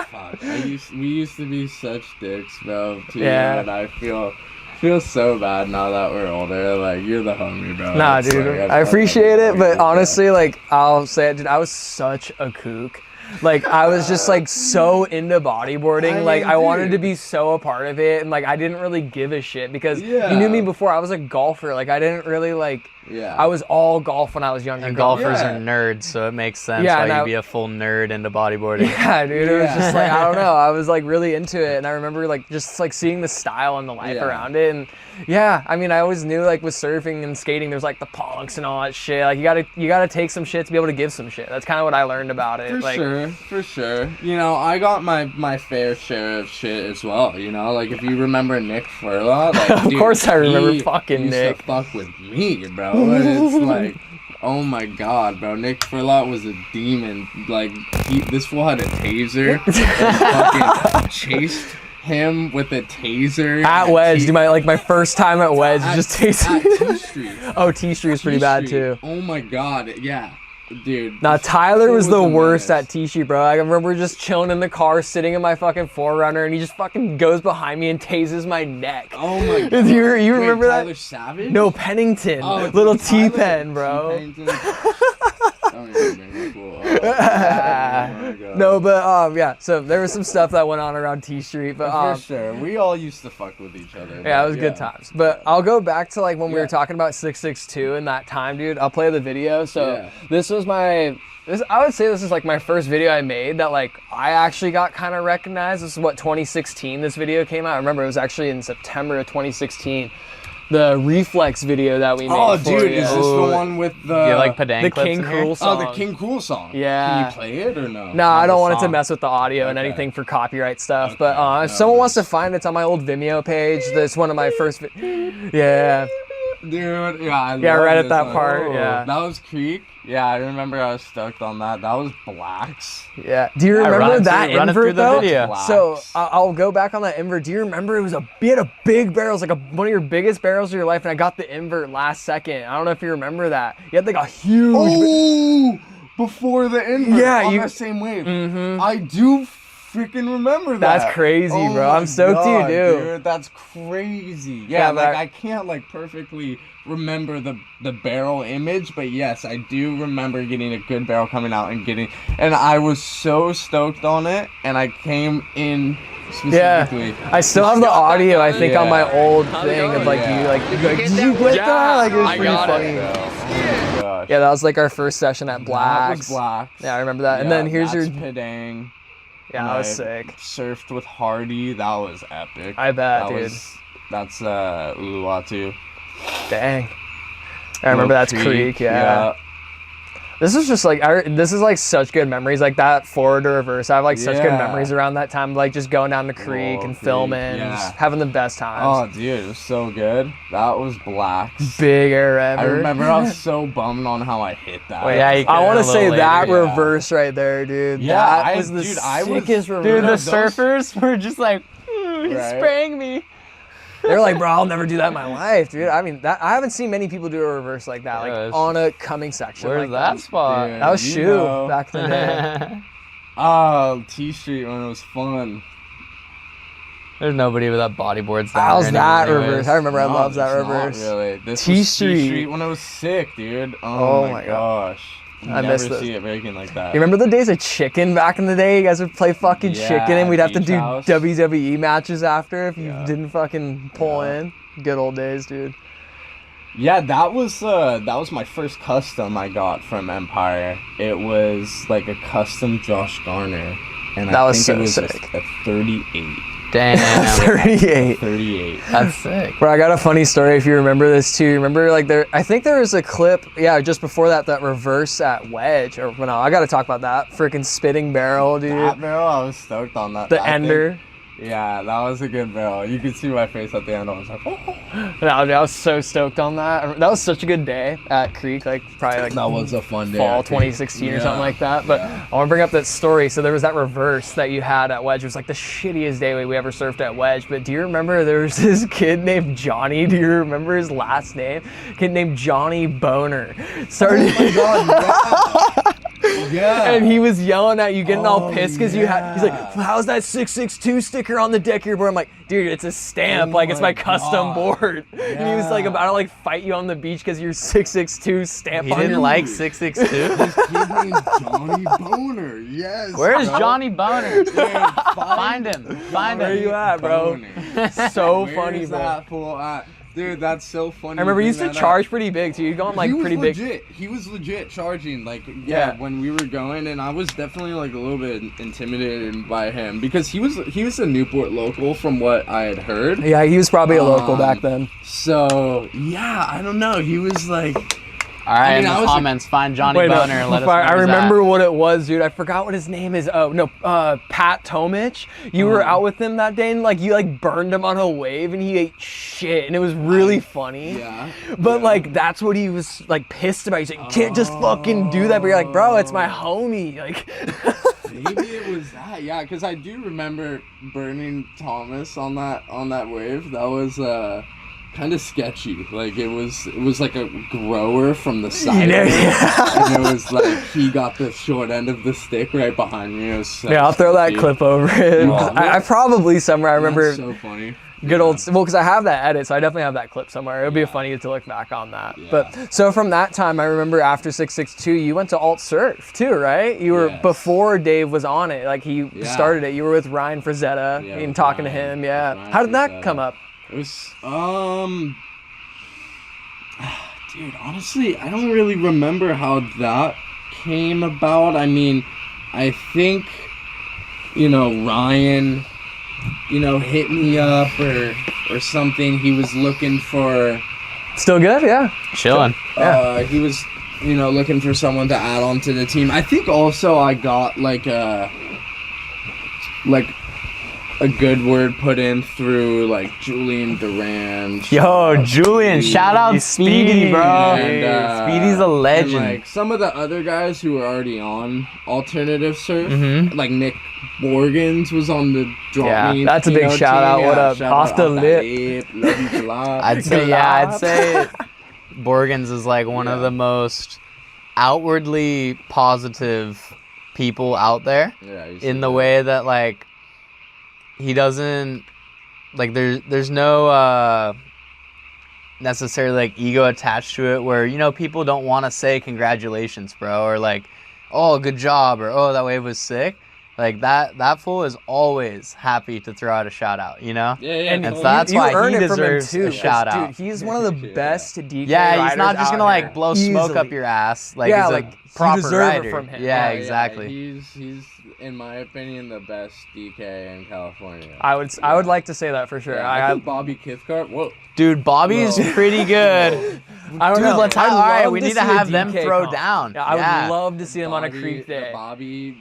S3: fuck, we used to be such dicks, bro, too, and I feel so bad now that we're older. Like, you're the homie, bro.
S2: Nah, it's dude, like, I appreciate it, but honestly, like, I'll say it, dude, I was such a kook. Like, I was just, like, so into bodyboarding. I wanted to be so a part of it. And, like, I didn't really give a shit because you knew me before. I was a golfer. Like, I didn't really, like...
S3: Yeah.
S2: I was all golf when I was younger.
S1: And golfers are nerds, so it makes sense why you'd be a full nerd into bodyboarding.
S2: Yeah, dude. It was just, like, I don't know. I was, like, really into it. And I remember, like, just, like, seeing the style and the life around it. And, yeah, I mean, I always knew, like, with surfing and skating, there's, like, the punks and all that shit. Like, you gotta take some shit to be able to give some shit. That's kind of what I learned about it.
S3: For sure. You know, I got my fair share of shit as well, you know? Like, if you remember Nick Furlot, like,
S2: of course I remember fucking Nick.
S3: He used to fuck with me, bro. And it's like, oh my god, bro. Nick Furlot was a demon. Like, this fool had a taser and fucking chased him with a taser
S2: At Wedge, dude, my first time at Wedge, just tasting.
S3: At T Street.
S2: Oh, T Street was pretty bad too.
S3: Oh my god, yeah, dude.
S2: Nah, Tyler was the
S3: a
S2: worst
S3: menace.
S2: at T Street, bro. I remember just chilling in the car, sitting in my fucking 4Runner, and he just fucking goes behind me and tases my neck.
S3: Oh my god.
S2: Do you remember that?
S3: Tyler Savage?
S2: No, Pennington.
S3: Oh,
S2: Little
S3: Tyler-
S2: T-Pen, bro.
S3: T-Pennington. Don't even make me cool. Oh my god.
S2: No, but yeah. So there was some stuff that went on around T Street, but
S3: For sure. We all used to fuck with each other.
S2: yeah, it was good times. But I'll go back to like when we
S3: Yeah.
S2: were talking about 662 and that time, dude. I'll play the video. So
S3: Yeah.
S2: this was I would say this is like my first video I made that like I actually got kind of recognized. This is what 2016 this video came out. I remember it was actually in September of 2016. The Reflex video that we made.
S3: Oh,
S2: for
S3: dude,
S2: you.
S3: is this the one with the...
S1: You like Padang
S2: the
S1: clips
S2: King
S1: in here?
S2: Cruel song?
S3: Oh, the King Cruel song.
S2: Yeah.
S3: Can you play it or no?
S2: No, I don't want it to
S1: song.
S2: mess with the audio and
S3: Okay.
S2: anything for copyright stuff.
S3: Okay.
S2: But if
S3: No,
S2: someone
S3: but
S2: wants to find it, it's on my old Vimeo page. That's one of my first. Yeah.
S3: Dude, yeah, I
S2: Yeah,
S3: love
S2: right at
S3: this
S2: that
S3: one.
S2: part,
S3: Oh,
S2: yeah.
S3: That was Creek. Yeah, I remember I was stoked on that. That was Blacks.
S2: Yeah. Do you
S1: Yeah,
S2: remember
S1: run
S2: that
S1: it through
S2: invert
S1: the
S2: though?
S1: video.
S2: So
S3: Blacks.
S2: I'll go back on that invert. Do you remember it was he had a big barrel, it was like one of your biggest barrels of your life, and I got the invert last second. I don't know if you remember that. You had like a huge.
S3: Oh, before the invert.
S2: Yeah,
S3: on
S2: you-
S3: that same wave. I do freaking remember that.
S2: That's crazy,
S3: Oh
S2: bro.
S3: my
S2: I'm stoked
S3: God,
S2: you do.
S3: Dude, that's crazy.
S2: Yeah,
S3: Yeah, like
S2: but-
S3: I can't like perfectly remember the barrel image, but yes, I do remember getting a good barrel coming out and I was so stoked on it, and I came in specifically.
S2: Yeah, I still have the audio. I think on my
S3: Yeah.
S2: old thing of like you like did you get that? Like it was
S1: I
S2: pretty
S1: got it,
S2: funny.
S3: Oh my gosh.
S2: Yeah, that was like our first session at
S3: That
S2: Blacks.
S3: was Blacks.
S2: Yeah, I remember that. And then here's your.
S3: that's Padang.
S2: Yeah, that was
S3: I
S2: sick.
S3: Surfed with Hardy. That was epic.
S2: I bet,
S3: that
S2: dude.
S3: That's Uluwatu.
S2: Dang. I remember that's Creek. Yeah. This is just like this is like such good memories, like that forward to reverse. I have like such good
S3: Yeah.
S2: memories around that time, like just going down the creek
S3: Oh,
S2: and
S3: Creek,
S2: filming, and
S3: yeah.
S2: just having the best
S3: Oh,
S2: times.
S3: dude, it was so good. That was Blacks.
S2: Big air ever.
S3: I remember I was so bummed on how I hit that.
S2: Wait,
S1: Yeah, you
S2: I
S1: could've
S2: want to
S1: a
S2: say
S1: little
S2: that
S3: later, yeah.
S2: reverse right there, dude.
S3: Yeah,
S2: that
S3: I-
S2: was the
S3: dude, I was-
S2: sickest
S1: Dude,
S2: reverse.
S1: the
S3: those-
S1: surfers were just like, he's
S3: Right.
S1: spraying me.
S2: They're like, bro, I'll never do that in my life, dude. I mean, I haven't seen many people do a reverse like that, like
S1: Yeah, it's-
S2: on a coming section.
S1: Where's
S2: like
S1: that spot?
S3: Dude.
S2: That was
S3: You
S2: Shoe
S3: know.
S2: back in the day.
S3: Oh, T Street when it was fun.
S1: There's nobody with that bodyboards.
S2: How's that reverse? I remember I
S3: No,
S2: loved that
S3: it's not
S2: reverse.
S3: really. This
S2: T
S3: was
S2: Street.
S3: T Street when it was sick, dude.
S2: Oh
S3: Oh,
S2: my
S3: my gosh.
S2: I
S3: Never
S2: miss those.
S3: see it breaking like that.
S2: You remember the days of chicken back in the day? You guys would play fucking
S3: Yeah,
S2: chicken and we'd have to
S3: Beach
S2: do
S3: House.
S2: WWE matches after if you
S3: Yeah.
S2: didn't fucking pull
S3: Yeah.
S2: in. Good old days, dude.
S3: Yeah, that was my first custom I got from Empire. It was like a custom Josh Garner, and
S2: That
S3: I
S2: was
S3: think
S2: so
S3: it was
S2: sick.
S3: a 38.
S1: Damn.
S2: 38.
S3: 38.
S1: That's sick.
S2: Bro, I got a funny story if you remember this too. Remember like I think there was a clip, yeah, just before that reverse at Wedge, or no, I gotta talk about that. Freaking spitting barrel, dude.
S3: That barrel, I was stoked on that.
S2: The
S3: I think-
S2: ender.
S3: Yeah, that was a good barrel. You could see my face at the end. I was like, oh.
S2: No, dude, I was so stoked on that. That was such a good day at Creek, like probably like
S3: That was a fun day.
S2: fall
S3: I think.
S2: 2016 or
S3: Yeah,
S2: something like that. But
S3: yeah.
S2: I want to bring up that story. So there was that reverse that you had at Wedge. It was like the shittiest day we ever surfed at Wedge. But do you remember there was this kid named Johnny? Do you remember his last name? Kid named Johnny Boner. Started.
S3: Oh my god, yeah.
S2: And he was yelling at you, getting all
S3: Oh,
S2: pissed because you had. He's like,
S3: yeah.
S2: "How's that 662 sticker on the deck of your board?" I'm like, "Dude, it's a stamp.
S3: Oh
S2: like it's my
S3: my
S2: custom
S3: God.
S2: board." And he was like
S3: Yeah.
S2: about to like fight you on the beach because your 662 stamp
S1: He
S2: on
S1: didn't
S2: your
S1: like 662.
S3: This kid named Johnny Boner. Yes.
S1: Where's
S3: bro.
S1: Johnny Boner?
S3: Dude,
S1: Find him. Find
S2: Where
S1: him.
S2: you at, bro?
S3: Boner.
S2: So
S3: Where's
S2: funny, bro.
S3: that fool at? Dude, that's so funny.
S2: I remember he
S3: you
S2: used to
S3: bring that
S2: charge
S3: up.
S2: pretty big too. You'd go on like
S3: He was
S2: pretty big.
S3: legit. He was legit charging. Like,
S2: Yeah.
S3: yeah, when we were going, and I was definitely like a little bit intimidated by him because he was a Newport local from what I had heard.
S2: Yeah, he was probably a local
S3: Um,
S2: back then.
S3: So yeah, I don't know. He was like,
S1: All right,
S3: I mean,
S1: in
S3: I
S1: the
S3: was a-
S1: comments, find Johnny
S2: Wait, no,
S1: Boner and let us know.
S2: I
S1: where he's
S2: remember
S1: at.
S2: what it was, dude. I forgot what his name is. Oh no, Pat Tomich. You were out with him that day, and like you like burned him on a wave, and he ate shit, and it was really funny.
S3: yeah.
S2: But
S3: yeah.
S2: like that's what he was like pissed about. He's like, you can't just fucking do that. But you're like, bro, it's my homie. Like,
S3: Maybe it was that, yeah, because I do remember burning Thomas on that wave. That was kind of sketchy. Like it was like a grower from the side, of it, and it was like he got the short end of the stick right behind me. It was so
S2: Yeah, I'll throw that
S3: sketchy.
S2: clip over it. I probably somewhere I remember.
S3: That's so funny.
S2: Good old, well, because I have that edit, so I definitely have that clip somewhere. It would be funny to look back on that.
S3: Yeah.
S2: But so from that time, I remember after 662, you went to Alt Surf too, right? You were before Dave was on it. Like he started it. You were with Ryan Frazetta and talking to him. Yeah. How did that come up?
S3: It was dude, honestly, I don't really remember how that came about. I mean, I think Ryan hit me up or something. He was looking for...
S2: Still good, yeah.
S1: Chilling.
S3: He was, looking for someone to add on to the team. I think also I got like a good word put in through like Julian Durand.
S1: Yo, Julian, shout out Speedy, bro.
S3: And,
S1: Speedy's a legend.
S3: And, like some of the other guys who were already on alternative surf, like Nick Borgens was on the drop me.
S2: That's a big shout out. What up? Off the lip.
S3: Love you a lot.
S1: I'd say Borgens is like one of the most outwardly positive people out there.
S3: Yeah,
S1: in the way that like he doesn't like there's no necessarily like ego attached to it where people don't want to say congratulations, bro, or like, oh, good job, or oh, that wave was sick. Like that fool is always happy to throw out a shout out,
S3: Yeah.
S1: And so that's why he deserves a shout out.
S2: Dude, he's one of the best DK
S1: Yeah, he's not just gonna
S2: riders
S1: like blow smoke up your ass. Like
S2: Yeah,
S1: he's
S2: like,
S1: a proper
S2: you deserve
S1: rider.
S2: it from him.
S1: Yeah,
S3: Oh,
S1: exactly.
S3: He's in my opinion the best DK in California.
S2: I would like to say that for sure.
S3: Yeah, I think Bobby Kithcart. Whoa.
S1: Dude, Bobby's pretty good.
S2: I don't know.
S1: Let's
S2: I'd
S1: all right,
S2: love
S1: we
S2: to
S1: need to
S2: see a
S1: have them
S2: DK
S1: throw
S2: comp.
S1: down.
S2: Yeah, I would love to see them on a creek
S3: The
S2: day.
S3: Bobby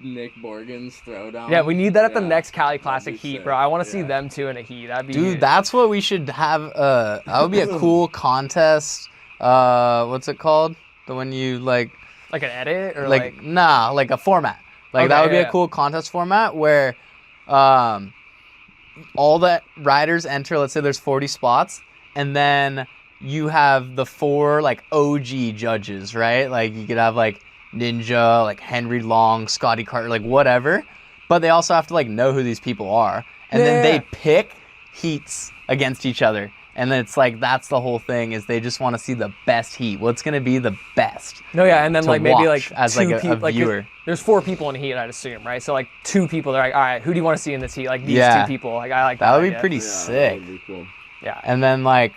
S3: Nick Borgens throwdown.
S2: Yeah, we need that at the next Cali Classic
S3: be
S2: heat,
S3: sick.
S2: bro. I want to see them two in a heat. That'd be
S1: Dude,
S2: huge.
S1: that's what we should have. That would be a cool contest. What's it called? The one you like
S2: like an edit or
S1: like nah, like a format. Like that would be a cool contest format where all the riders enter, let's say there's 40 spots, and then you have the 4 like OG judges, right? Like you could have like Ninja, like Henry Long, Scotty Carter, like whatever. But they also have to like know who these people are. And then they pick heats against each other. And then it's like, that's the whole thing, is they just want to see the best heat. What's going to be the best?
S2: No, yeah, and then
S1: to
S2: like maybe like
S1: watch as like a viewer.
S2: There's 4 people in a heat, I'd assume, right? So like 2 people, they're like, all right, who do you want to see in this heat? Like these 2 people. Like I like that.
S1: That would be
S2: idea.
S1: pretty
S3: Yeah,
S1: sick.
S3: that would be cool.
S2: Yeah.
S1: And then like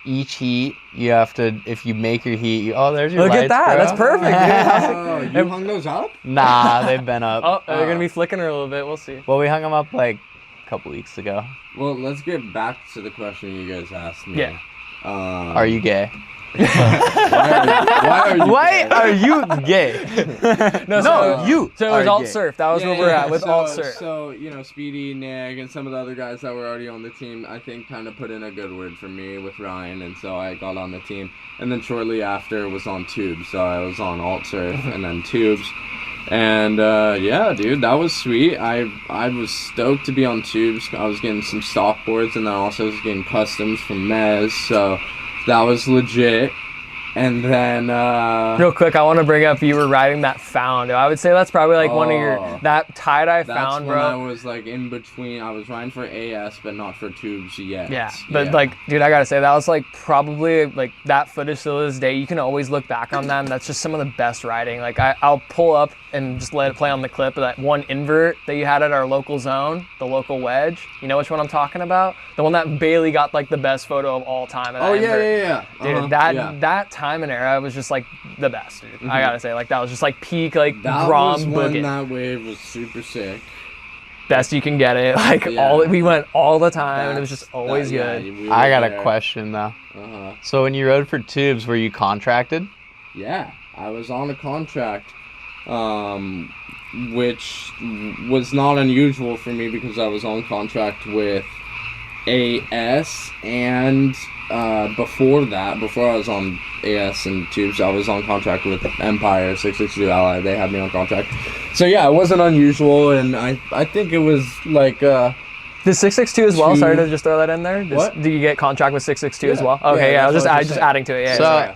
S1: each heat, you have to, if you make your heat, there's your
S2: Look
S1: lights,
S2: at that.
S1: bro.
S2: That's perfect, dude.
S3: Oh, you hung those up?
S1: Nah, they've been up.
S2: Oh, they're gonna be flicking her a little bit. We'll see.
S1: Well, we hung them up like a couple weeks ago.
S3: Well, let's get back to the question you guys asked me.
S2: Yeah.
S1: Are you gay?
S3: Why are you
S1: Why
S3: gay?
S1: are you gay?
S2: No,
S1: you.
S2: So it was
S1: are
S2: Alt
S1: gay.
S2: Surf. That was where we're at with Alt Surf.
S3: So, Speedy, Nick, and some of the other guys that were already on the team, I think kind of put in a good word for me with Ryan, and so I got on the team. And then shortly after was on Tubes, so I was on Alt Surf and then Tubes. And yeah, dude, that was sweet. I was stoked to be on Tubes. I was getting some stock boards, and then also was getting customs from Mez, so that was legit. And then
S2: Real quick, I want to bring up you were riding that Found. I would say that's probably like one of your that tie-dye Found,
S3: when
S2: bro.
S3: I was like in between. I was riding for AS, but not for Tubes yet.
S2: Yeah, but like, dude, I gotta say that was like probably like that footage to this day. You can always look back on them. That's just some of the best riding. Like I'll pull up and just let it play on the clip of that one invert that you had at our local zone, the local wedge. You know which one I'm talking about? The one that Bailey got like the best photo of all time. Of that invert.
S3: Yeah.
S2: Dude, that time and era was just like the best, dude. I gotta say, like that was just like peak, like
S3: That
S2: Grom
S3: was when
S2: boogie.
S3: that wave was super sick.
S2: Best you can get it. Like we went all the time, and it was just always good.
S1: I got a question though. So when you rode for Tubes, were you contracted?
S3: Yeah, I was on a contract, which was not unusual for me because I was on contract with AS and before I was on AS and tubes, I was on contract with Empire 662 Ally. They had me on contract. So yeah, it wasn't unusual, and I think it was like
S2: Did 662 as well? Sorry to just throw that in there.
S3: What?
S2: Do you get contract with 662 as
S3: Yeah.
S2: well? Okay,
S3: Yeah,
S2: I was
S3: that's
S2: just
S3: what I was
S2: just
S3: saying.
S2: adding to it. Yeah.
S1: So,
S2: yeah.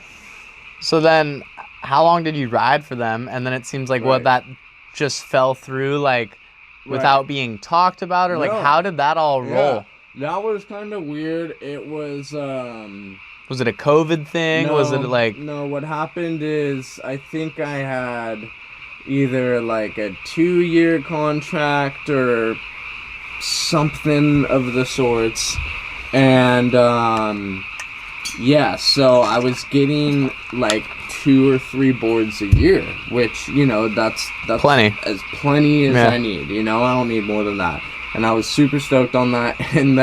S1: so then, how long did you ride for them? And then it seems like what
S3: Right.
S1: that just fell through like without being talked about, or like
S3: No.
S1: how did that all roll?
S3: That was kind of weird. It was
S1: Was it a COVID thing? Was it like
S3: No, what happened is I think I had either like a 2-year contract or something of the sorts. And yeah, so I was getting like 2 or 3 boards a year, which, you know, that's
S1: Plenty.
S3: as plenty as
S1: Yeah.
S3: I need, you know. I don't need more than that. And I was super stoked on that. And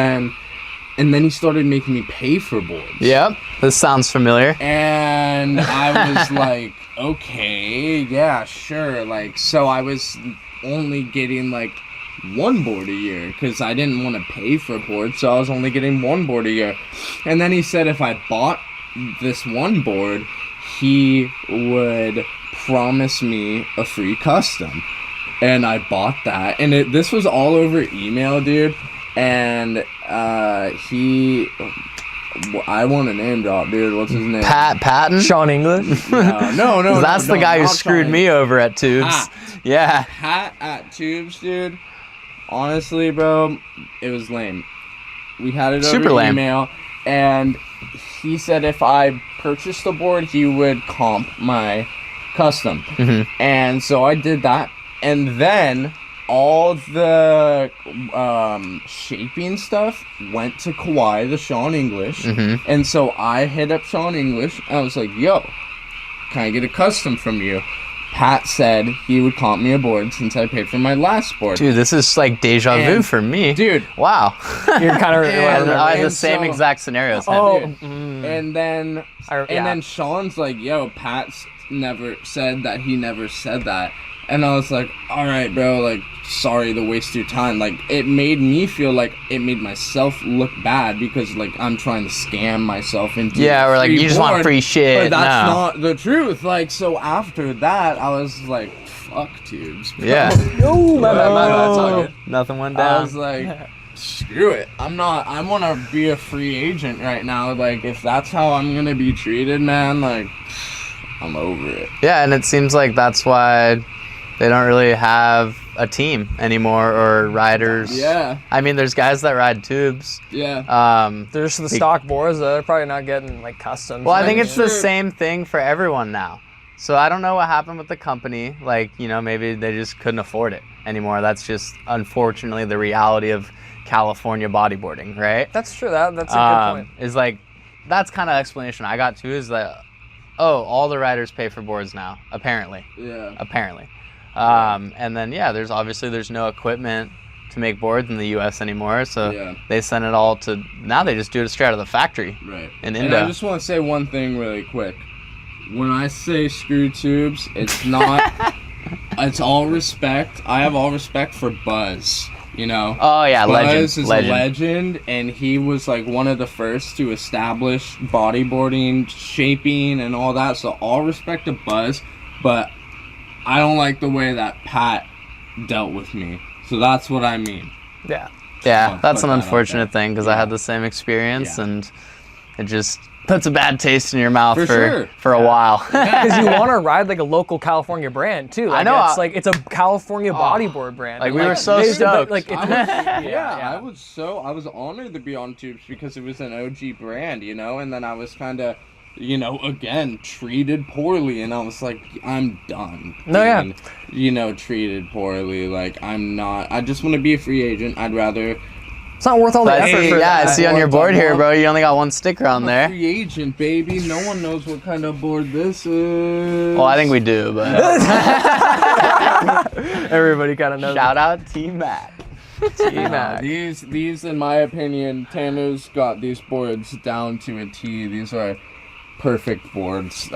S3: then he started making me pay for boards.
S1: Yep, this sounds familiar.
S3: And I was like, okay, yeah, sure. Like, so I was only getting like 1 board a year because I didn't want to pay for a board, so I was only getting 1 board a year. And then he said if I bought this 1 board, he would promise me a free custom. And I bought that, and this was all over email, dude. And I want a name drop, dude. What's his name?
S1: Patton?
S2: Sean English.
S3: No.
S1: That's the guy who
S3: not
S1: screwed
S3: Sean.
S1: me over at Tubes.
S3: Pat.
S1: Yeah.
S3: Pat at Tubes, dude. Honestly, bro, it was lame. We had it
S1: Super
S3: over
S1: lame.
S3: email, and he said if I purchased the board, he would comp my custom.
S1: Mm-hmm.
S3: And so I did that, and then all the shaping stuff went to Kawhi, the Sean English.
S1: Mm-hmm.
S3: And so I hit up Sean English. I was like, yo, can I get a custom from you? Pat said he would comp me a board since I paid for my last board.
S1: Dude, this is like deja vu
S3: And-
S1: for me.
S3: Dude.
S1: Wow.
S2: You're kind of.
S3: And-
S1: I had the
S3: and
S1: same
S3: so-
S1: exact scenario as him.
S2: Oh,
S3: Dude. And then
S2: yeah.
S3: then Sean's like, yo, Pat's never said that he never said that. And I was like, all right, bro, like, sorry to waste your time. Like, it made me feel like it made myself look bad because, like, I'm trying to scam myself into
S1: Yeah, or like
S3: free
S1: you just want
S3: board,
S1: free shit.
S3: But that's
S1: No.
S3: not the truth. Like, so after that, I was like, fuck Tubes, bro.
S1: Yeah.
S2: Oh, my bad, my bad. It's all good.
S1: Nothing went
S3: I
S1: down.
S3: was like, screw it. I want to be a free agent right now. Like, if that's how I'm going to be treated, man, like, I'm over it.
S1: Yeah, and it seems like that's why they don't really have a team anymore or riders.
S3: Yeah.
S1: I mean, there's guys that ride Tubes.
S3: Yeah.
S2: They're just the stock boards. They're probably not getting like customs.
S1: Well, I think
S3: I'm
S1: it's the
S3: sure-
S1: same thing for everyone now. So I don't know what happened with the company. Like, you know, maybe they just couldn't afford it anymore. That's just unfortunately the reality of California bodyboarding, right?
S2: That's true. That's a good point.
S1: Is like, that's kind of explanation I got too, is that, oh, all the riders pay for boards now, apparently.
S3: Yeah.
S1: Apparently. And then, yeah, there's no equipment to make boards in the U.S. anymore, so
S3: Yeah.
S1: they send it all to, now they just do it straight out of the factory.
S3: Right.
S1: In
S3: And
S1: Indo.
S3: I just want to say one thing really quick. When I say screw Tubes, it's not. It's all respect. I have all respect for Buzz. You know.
S1: Oh, yeah,
S3: Buzz
S1: legend.
S3: is a legend, and he was like one of the first to establish bodyboarding, shaping, and all that. So all respect to Buzz, but I don't like the way that Pat dealt with me. So that's what I mean.
S2: Yeah.
S1: Yeah,
S3: I'll
S1: that's
S3: put
S1: an
S3: that out
S1: unfortunate
S3: there.
S1: thing because I had the same experience
S3: Yeah.
S1: and it just puts a bad taste in your mouth
S3: For sure.
S1: for a while.
S2: Because you want to ride like a local California brand too. Like,
S1: I know,
S2: It's like it's a California bodyboard brand.
S1: like,
S2: And,
S1: we were so
S2: they-
S1: stoked.
S2: Like,
S3: I
S2: it's,
S3: was I was honored to be on Tubes because it was an OG brand, you know, and then I was kind of, you know, again, treated poorly, and I was like, I'm done.
S2: No, yeah.
S3: being, you know, treated poorly. Like, I'm not, I just want to be a free agent. I'd rather
S2: it's not worth all the
S1: But
S2: effort
S1: hey,
S2: for
S1: yeah, I
S2: that.
S1: see on your board here, bro, you only got one sticker on
S3: I'm a
S1: there.
S3: free agent, baby. No one knows what kind of board this is.
S1: Well, I think we do, but
S2: Everybody kind of knows.
S1: shout out T-Mac.
S2: T-Mac.
S3: These, in my opinion, Tanner's got these boards down to a T. These are perfect boards.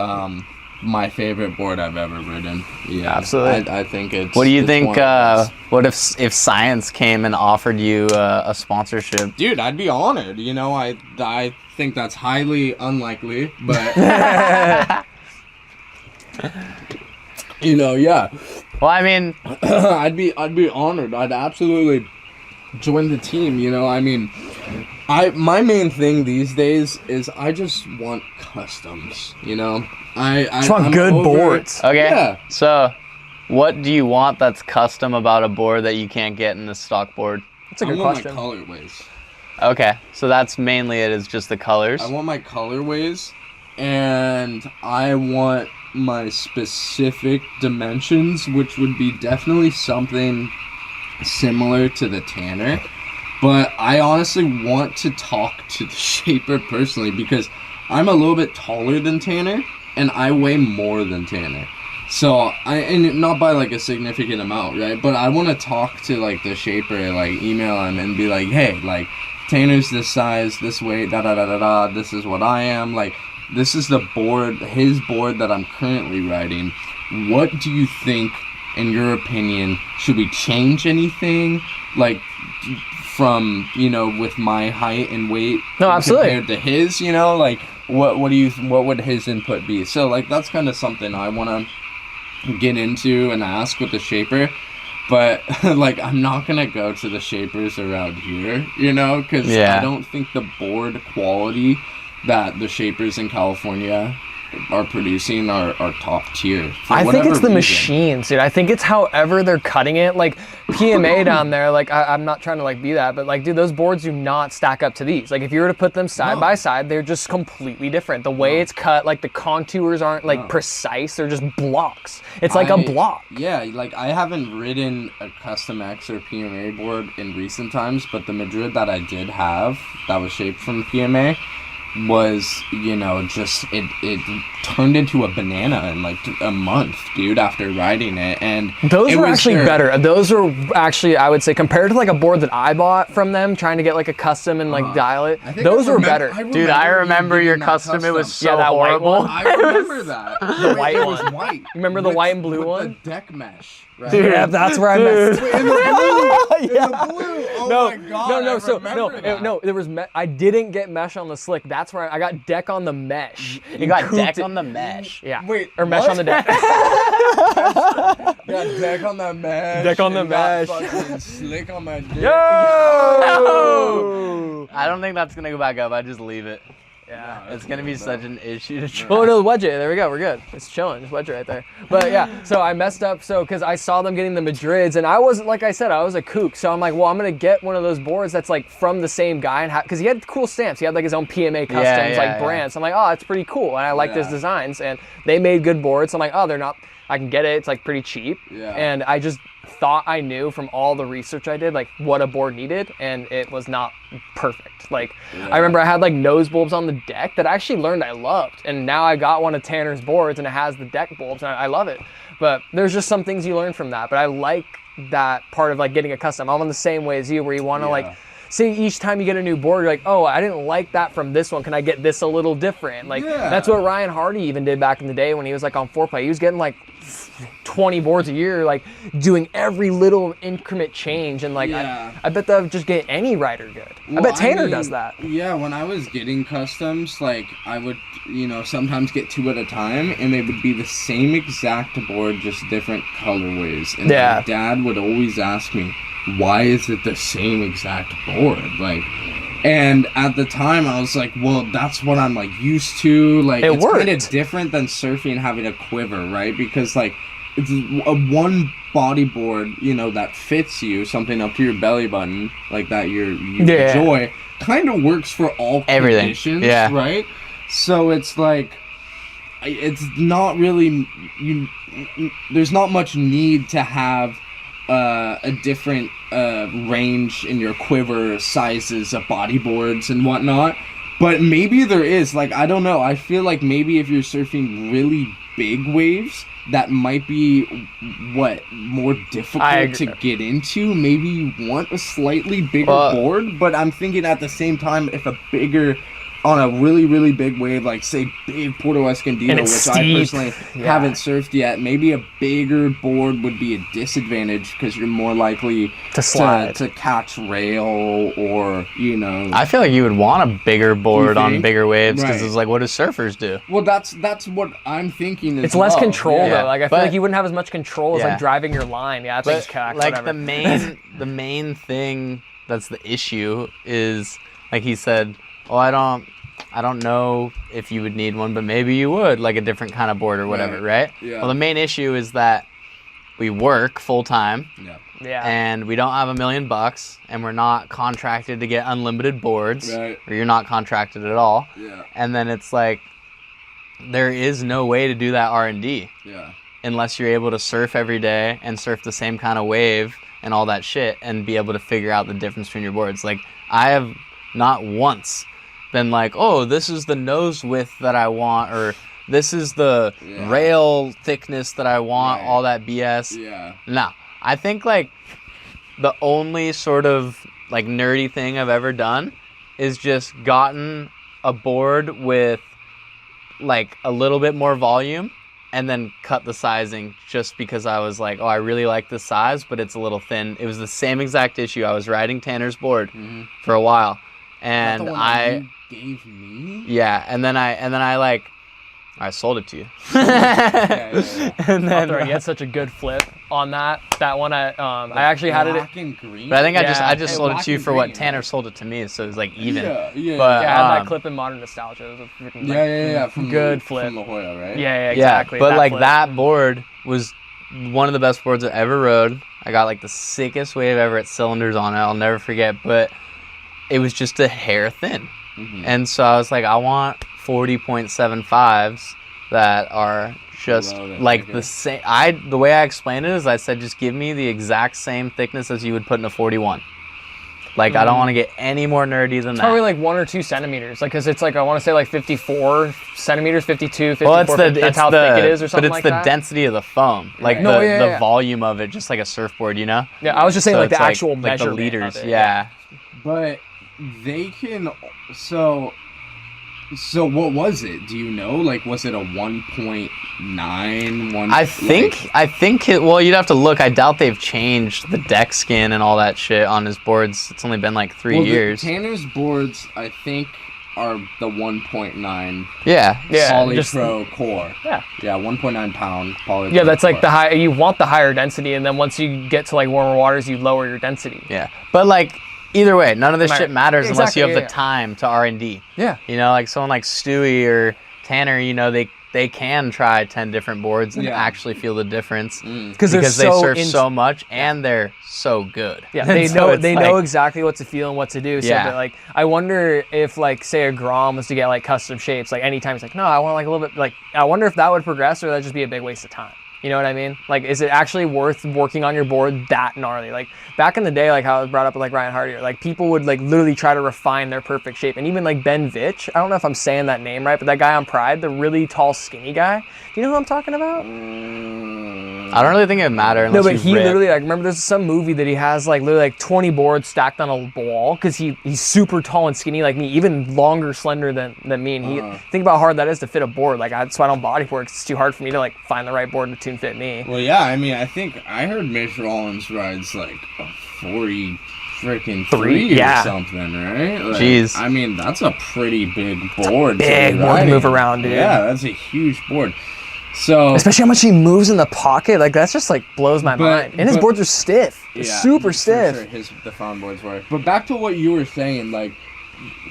S3: my favorite board I've ever ridden. Yeah,
S2: absolutely.
S3: I think it's.
S1: What do you
S3: it's
S1: think?
S3: one of the
S1: What if Science came and offered you a sponsorship?
S3: Dude, I'd be honored. You know, I think that's highly unlikely, but you know, yeah.
S1: Well, I mean,
S3: I'd be honored. I'd absolutely join the team. You know, I mean, my main thing these days is I just want customs. You know, I
S2: just want good boards.
S1: okay.
S3: Yeah.
S1: So, what do you want that's custom about a board that you can't get in the stock board?
S2: That's a good
S3: I want
S2: question.
S3: my colorways.
S1: Okay, so that's mainly it. Is just the colors.
S3: I want my colorways, and I want my specific dimensions, which would be definitely something similar to the Tanner. But I honestly want to talk to the shaper personally because I'm a little bit taller than Tanner, and I weigh more than Tanner. So and not by like a significant amount, right? But I want to talk to like the shaper, like email him and be like, hey, like Tanner's this size, this weight, da da da da da. This is what I am. Like, this is the board, his board that I'm currently riding. What do you think, in your opinion? Should we change anything, like from, you know, with my height and weight?
S2: No, absolutely.
S3: Compared to his, you know, like what would his input be? So like that's kind of something I want to get into and ask with the shaper. But like I'm not gonna go to the shapers around here, you know, because I don't think the board quality that the shapers in California are producing are top tier.
S2: I think it's the machines, dude. I think it's however they're cutting it. Like PMA down there, like I'm not trying to like be that, but like, dude, those boards do not stack up to these. Like if you were to put them side by side, they're just completely different. The way it's cut, like the contours aren't like precise. They're just blocks. It's like a block.
S3: Yeah, like I haven't ridden a Custom X or PMA board in recent times, but the Madrid that I did have that was shaped from PMA was, you know, just it turned into a banana in like a month, dude, after riding it. And
S2: those were actually better. Those were actually, I would say, compared to like a board that I bought from them, trying to get like a custom and like dial it, those were better.
S1: Dude, I remember your custom. It was so
S2: that
S1: horrible.
S2: white one.
S3: I remember that.
S2: The white
S3: it
S2: one.
S3: was white.
S2: You remember the white and blue
S3: with
S2: one?
S3: The deck mesh. Right?
S2: Dude, yeah, that's where I messed up.
S3: In the blue. In the blue. Oh my god.
S2: No, there was I didn't get mesh on the slick. That's where I got deck on the mesh.
S1: You got deck on the mesh.
S2: Yeah.
S3: Wait,
S2: or mesh on the deck.
S3: Got deck on the mesh.
S2: Deck on the mesh.
S3: Got fucking slick on my dick.
S2: Yo!
S1: I don't think that's gonna go back up. I just leave it.
S2: Yeah.
S1: It's gonna be such an issue to try.
S2: Oh no, wedge it. There we go. We're good. It's chilling. Just wedge it right there. But yeah, so I messed up. So because I saw them getting the Madrids, and I wasn't, like I said, I was a kook. So I'm like, well, I'm gonna get one of those boards that's like from the same guy, and because he had cool stamps. He had like his own PMA customs brands. So I'm like, oh, it's pretty cool, and I liked his designs, and they made good boards. So I'm like, oh, they're not. I can get it. It's like pretty cheap.
S3: Yeah.
S2: And I just thought I knew from all the research I did, like what a board needed, and it was not perfect. Like I remember I had like nose bulbs on the deck that I actually learned I loved, and now I got one of Tanner's boards and it has the deck bulbs, and I love it. But there's just some things you learn from that. But I like that part of like getting a custom. I'm on the same way as you, where you want to like say each time you get a new board, you're like, oh, I didn't like that from this one. Can I get this a little different? Like that's what Ryan Hardy even did back in the day when he was like on 4Play. He was getting like 20 boards a year, like doing every little increment change, and like I bet that would just get any rider good.
S3: Well,
S2: I bet Tanner does that.
S3: Yeah, when I was getting customs, like I would, you know, sometimes get 2 at a time, and they would be the same exact board, just different colorways. And my dad would always ask me, why is it the same exact board? Like, and at the time I was like, well, that's what I'm like used to. Like, it's kind of different than surfing having a quiver, right? Because like it's a one bodyboard, you know, that fits you, something up to your belly button, like that you enjoy, kind of works for all conditions, right? So it's like, it's not really, there's not much need to have a different range in your quiver, sizes of bodyboards and whatnot. But maybe there is, like, I don't know. I feel like maybe if you're surfing really big waves, that might be more difficult to get into. Maybe you want a slightly bigger board, but I'm thinking at the same time, if a bigger on a really, really big wave, like say big Puerto Escondido, which
S2: steep.
S3: I personally haven't surfed yet, maybe a bigger board would be a disadvantage because you're more likely
S2: to slide,
S3: to catch rail or, you know.
S1: I feel like you would want a bigger board on bigger waves because
S3: Right.
S1: it's like, what do surfers do?
S3: Well, that's what I'm thinking.
S2: It's less control
S1: Yeah.
S2: though. Like I feel like you wouldn't have as much control as
S1: Yeah.
S2: like driving your line. Yeah,
S1: But
S2: things cack,
S1: like
S2: whatever.
S1: the main thing that's the issue is, like he said, oh, I don't know if you would need one, but maybe you would, like a different kind of board or whatever, right?
S3: Yeah.
S1: Well, the main issue is that we work full time.
S3: Yeah.
S2: Yeah.
S1: And we don't have $1 million, and we're not contracted to get unlimited boards,
S3: Right.
S1: or you're not contracted at all.
S3: Yeah.
S1: And then it's like, there is no way to do that R&D
S3: Yeah.
S1: unless you're able to surf every day and surf the same kind of wave and all that shit and be able to figure out the difference between your boards. Like, I have not once been like, oh, this is the nose width that I want, or this is the rail thickness that I want,
S3: Right.
S1: all that BS.
S3: Yeah.
S1: No, I think like the only sort of like nerdy thing I've ever done is just gotten a board with like a little bit more volume and then cut the sizing just because I was like, oh, I really like this size, but it's a little thin. It was the same exact issue. I was riding Tanner's board for a while, and
S3: you gave me.
S1: yeah, and then I like, I sold it to you.
S3: Yeah.
S1: And then
S2: You had such a good flip on that one. I actually had it.
S3: Black and green.
S1: but I think I
S2: Yeah.
S1: just
S3: Hey,
S1: sold it
S3: black
S1: to you
S3: and
S1: for what
S3: green,
S1: Tanner
S3: right?
S1: sold it to me, so it was like even.
S3: Yeah.
S1: But
S2: Yeah, I had that
S1: um,
S2: clip in Modern Nostalgia. It was a freaking, like,
S3: Yeah. From
S2: good flip.
S3: from La Jolla, right?
S2: Yeah, exactly.
S1: Yeah, but like
S2: flip.
S1: that board was one of the best boards I ever rode. I got like the sickest wave ever at cylinders on it. I'll never forget. But it was just a hair thin, and so I was like, I want 40.75s that are just
S3: Love it,
S1: like
S3: okay.
S1: the same. The way I explained it is I said, just give me the exact same thickness as you would put in a 41. Like, I don't want to get any more nerdy than that.
S2: Probably like 1 or 2 centimeters, like, because it's like, I want to say like 54 centimeters, 52, 54.
S1: Well, it's
S2: that's how thick it is, or something
S1: but
S2: like
S1: it's the
S2: that.
S1: density of the foam, like
S2: No,
S1: the
S2: yeah.
S1: volume of it, just like a surfboard, you know.
S2: Yeah, I was just saying
S1: So
S2: like the
S1: it's
S2: actual
S1: like the
S2: measurement
S1: liters,
S2: of it.
S1: yeah.
S3: But they can. So what was it? Do you know? Like, was it a 1.9?
S1: I think well, you'd have to look. I doubt they've changed the deck skin and all that shit on his boards. It's only been like 3 years.
S3: Tanner's boards, I think, are the 1.9
S1: Yeah.
S3: Poly
S2: just-
S3: Pro core.
S2: Yeah.
S3: Yeah, 1.9 pound Poly
S2: Yeah,
S3: Pro
S2: that's like
S3: core.
S2: the high. You want the higher density, and then once you get to like warmer waters, you lower your density.
S1: Yeah. But like, either way, none of this shit matters unless
S2: Exactly,
S1: you have
S2: yeah,
S1: the time to R&D.
S2: Yeah.
S1: You know, like someone like Stewie or Tanner, you know, they can try 10 different boards and
S3: Yeah.
S1: actually feel the difference
S2: Because
S1: they surf so much and they're so good.
S2: Yeah,
S1: And
S2: they
S1: so
S2: know
S1: it's
S2: they
S1: like-
S2: know exactly what to feel and what to do. So
S1: Yeah.
S2: that, like, I wonder if like say a Grom was to get like custom shapes, like anytime he's like, no, I want like a little bit, like, I wonder if that would progress or that'd just be a big waste of time. You know what I mean? Like, is it actually worth working on your board that gnarly? Like, back in the day, like how it was brought up with like Ryan Hardy, like people would like literally try to refine their perfect shape. And even like Ben Vitch, I don't know if I'm saying that name right, but that guy on Pride, the really tall, skinny guy. Do you know who I'm talking about?
S1: I don't really think it would matter unless
S2: No, but
S1: you
S2: he
S1: rip.
S2: literally, like, remember there's some movie that he has like literally like 20 boards stacked on a wall because he's super tall and skinny like me, even longer, slender than me. And think about how hard that is to fit a board. Like, that's why I don't bodyboard, 'cause it's too hard for me to like find the right board to tune fit me.
S3: Well, yeah, I mean, I think I heard Mitch Rollins rides like a 40 freaking 3
S2: yeah.
S3: or something, right? Like,
S1: Jeez.
S3: I mean, that's a pretty big board.
S2: big
S3: be
S2: board to
S3: riding.
S2: move around, dude.
S3: Yeah, that's a huge board. So,
S2: Especially how much he moves in the pocket. Like, that's just like blows my mind. And his boards are stiff. They're super
S3: for
S2: stiff.
S3: Sure, the front boards were. But back to what you were saying, like,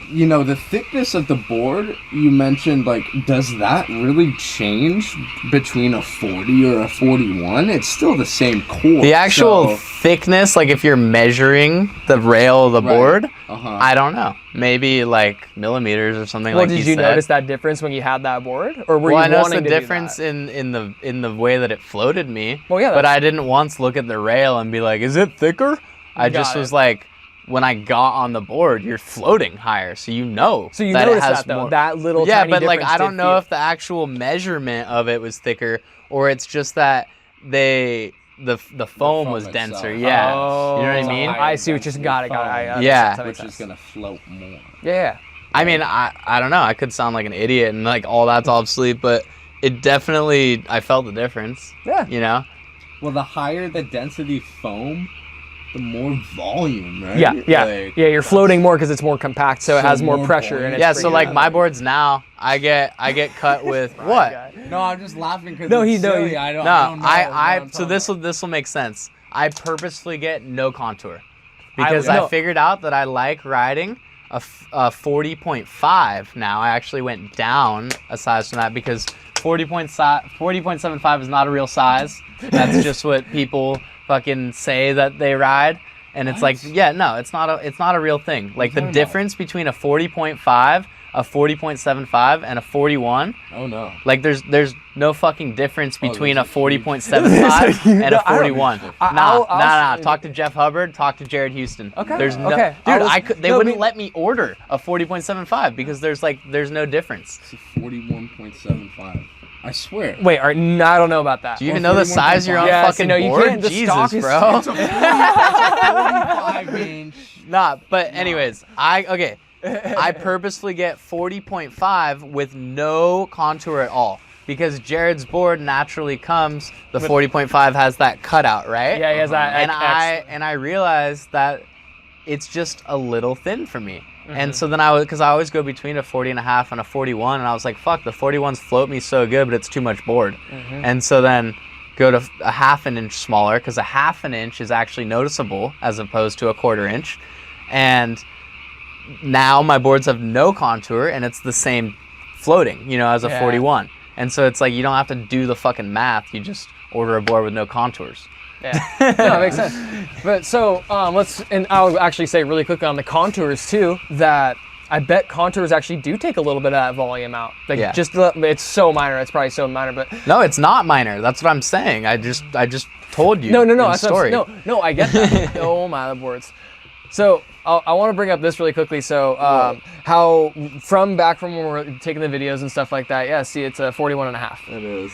S3: you know, the thickness of the board, you mentioned, like, does that really change between a 40 or a 41? It's still the same core.
S1: The actual
S3: so-
S1: thickness, like if you're measuring the rail of the
S3: Right.
S1: board,
S3: Uh-huh.
S1: I don't know. Maybe like millimeters or something
S2: Well,
S1: like
S2: did
S1: he
S2: you
S1: said.
S2: notice that difference when you had that board? Or were
S1: Well, I
S2: you
S1: noticed
S2: wanting
S1: the
S2: to
S1: difference
S2: do that?
S1: in the way that it floated me.
S2: Well, yeah,
S1: but I didn't once look at the rail and be like, "Is it thicker?" I
S2: Got
S1: just
S2: it.
S1: was like, when I got on the board, you're floating higher, so you know.
S2: So you
S1: that it
S2: noticed
S1: has
S2: that, though,
S1: more-
S2: that little
S1: Yeah,
S2: tiny
S1: but like
S2: difference
S1: I don't
S2: did
S1: know
S2: feel-
S1: if the actual measurement of it was thicker or it's just that the foam was
S3: foam
S1: denser.
S3: itself.
S1: Yeah,
S2: Oh,
S1: you know what I mean?
S3: higher
S2: I see what you
S3: density
S2: got it.
S3: foam.
S2: That
S1: Yeah.
S2: makes
S3: Which
S2: sense.
S3: is going to float more.
S2: Yeah.
S1: I mean, I don't know. I could sound like an idiot and like all that's obsolete, but it definitely, I felt the difference.
S2: Yeah.
S1: You know?
S3: Well, the higher the density foam, the more volume, right?
S2: Yeah.
S3: Like,
S2: You're floating more because it's more compact, so it
S3: So
S2: has more
S3: more
S2: pressure.
S3: buoyant.
S2: And it's
S1: Yeah,
S2: free.
S1: so like my boards now, I get cut with what?
S3: No, I'm just laughing because
S2: No,
S3: it's
S2: he's- no,
S3: silly.
S2: he-
S3: I don't.
S1: No,
S3: I don't know what I'm
S1: so
S3: talking
S1: this will make sense. I purposefully get no contour
S2: I
S1: because
S2: know.
S1: I figured out that I like riding a 40.5 now. I actually went down a size from that because 40.75 is not a real size. That's just what people fucking say that they ride. And it's like, yeah, no, it's not a real thing. Like the difference between a 40.5, a 40.75, and a 41.
S3: Oh no.
S1: Like there's no fucking difference between a
S3: there's a huge
S1: 40.75 and a 41.
S2: I'll-
S1: Nah. Talk to Jeff Hubbard. Talk to Jared Houston.
S2: Okay.
S1: There's no,
S2: Okay.
S1: dude. They wouldn't let me order a 40.75 because there's no difference.
S3: It's a 41.75. I swear.
S2: Wait, I don't know about that.
S1: Do you even know the size of your own
S2: Yeah,
S1: fucking
S2: so no, you
S1: board?
S2: can't. The stock
S1: Jesus,
S2: is-
S1: bro.
S3: It's a 45 inch.
S1: Nah, but anyways, I purposely get 40.5 with no contour at all because Jared's board naturally comes. The 40.5 has that cutout, right?
S2: Yeah, he has that.
S1: And
S2: X.
S1: I realized that it's just a little thin for me.
S2: Mm-hmm.
S1: And so then because I always go between a 40 and a half and a 41, and I was like, fuck, the 41s float me so good, but it's too much board.
S2: Mm-hmm.
S1: And so then go to a half an inch smaller because a half an inch is actually noticeable as opposed to a quarter inch. And now my boards have no contour and it's the same floating, as a 41. And so it's like you don't have to do the fucking math. You just order a board with no contours.
S2: Yeah, no, it makes sense. But so and I'll actually say really quickly on the contours too that I bet contours actually do take a little bit of that volume out. Like
S1: Yeah.
S2: it's so minor. It's probably so minor, but
S1: No, it's not minor. That's what I'm saying. I just told you.
S2: no.
S1: in the
S2: That's what I'm
S1: story.
S2: saying. No, I get that. Oh my boards. So I want to bring up this really quickly. So how back from when we're taking the videos and stuff like that. Yeah, see, it's a 41 and a half.
S3: It is.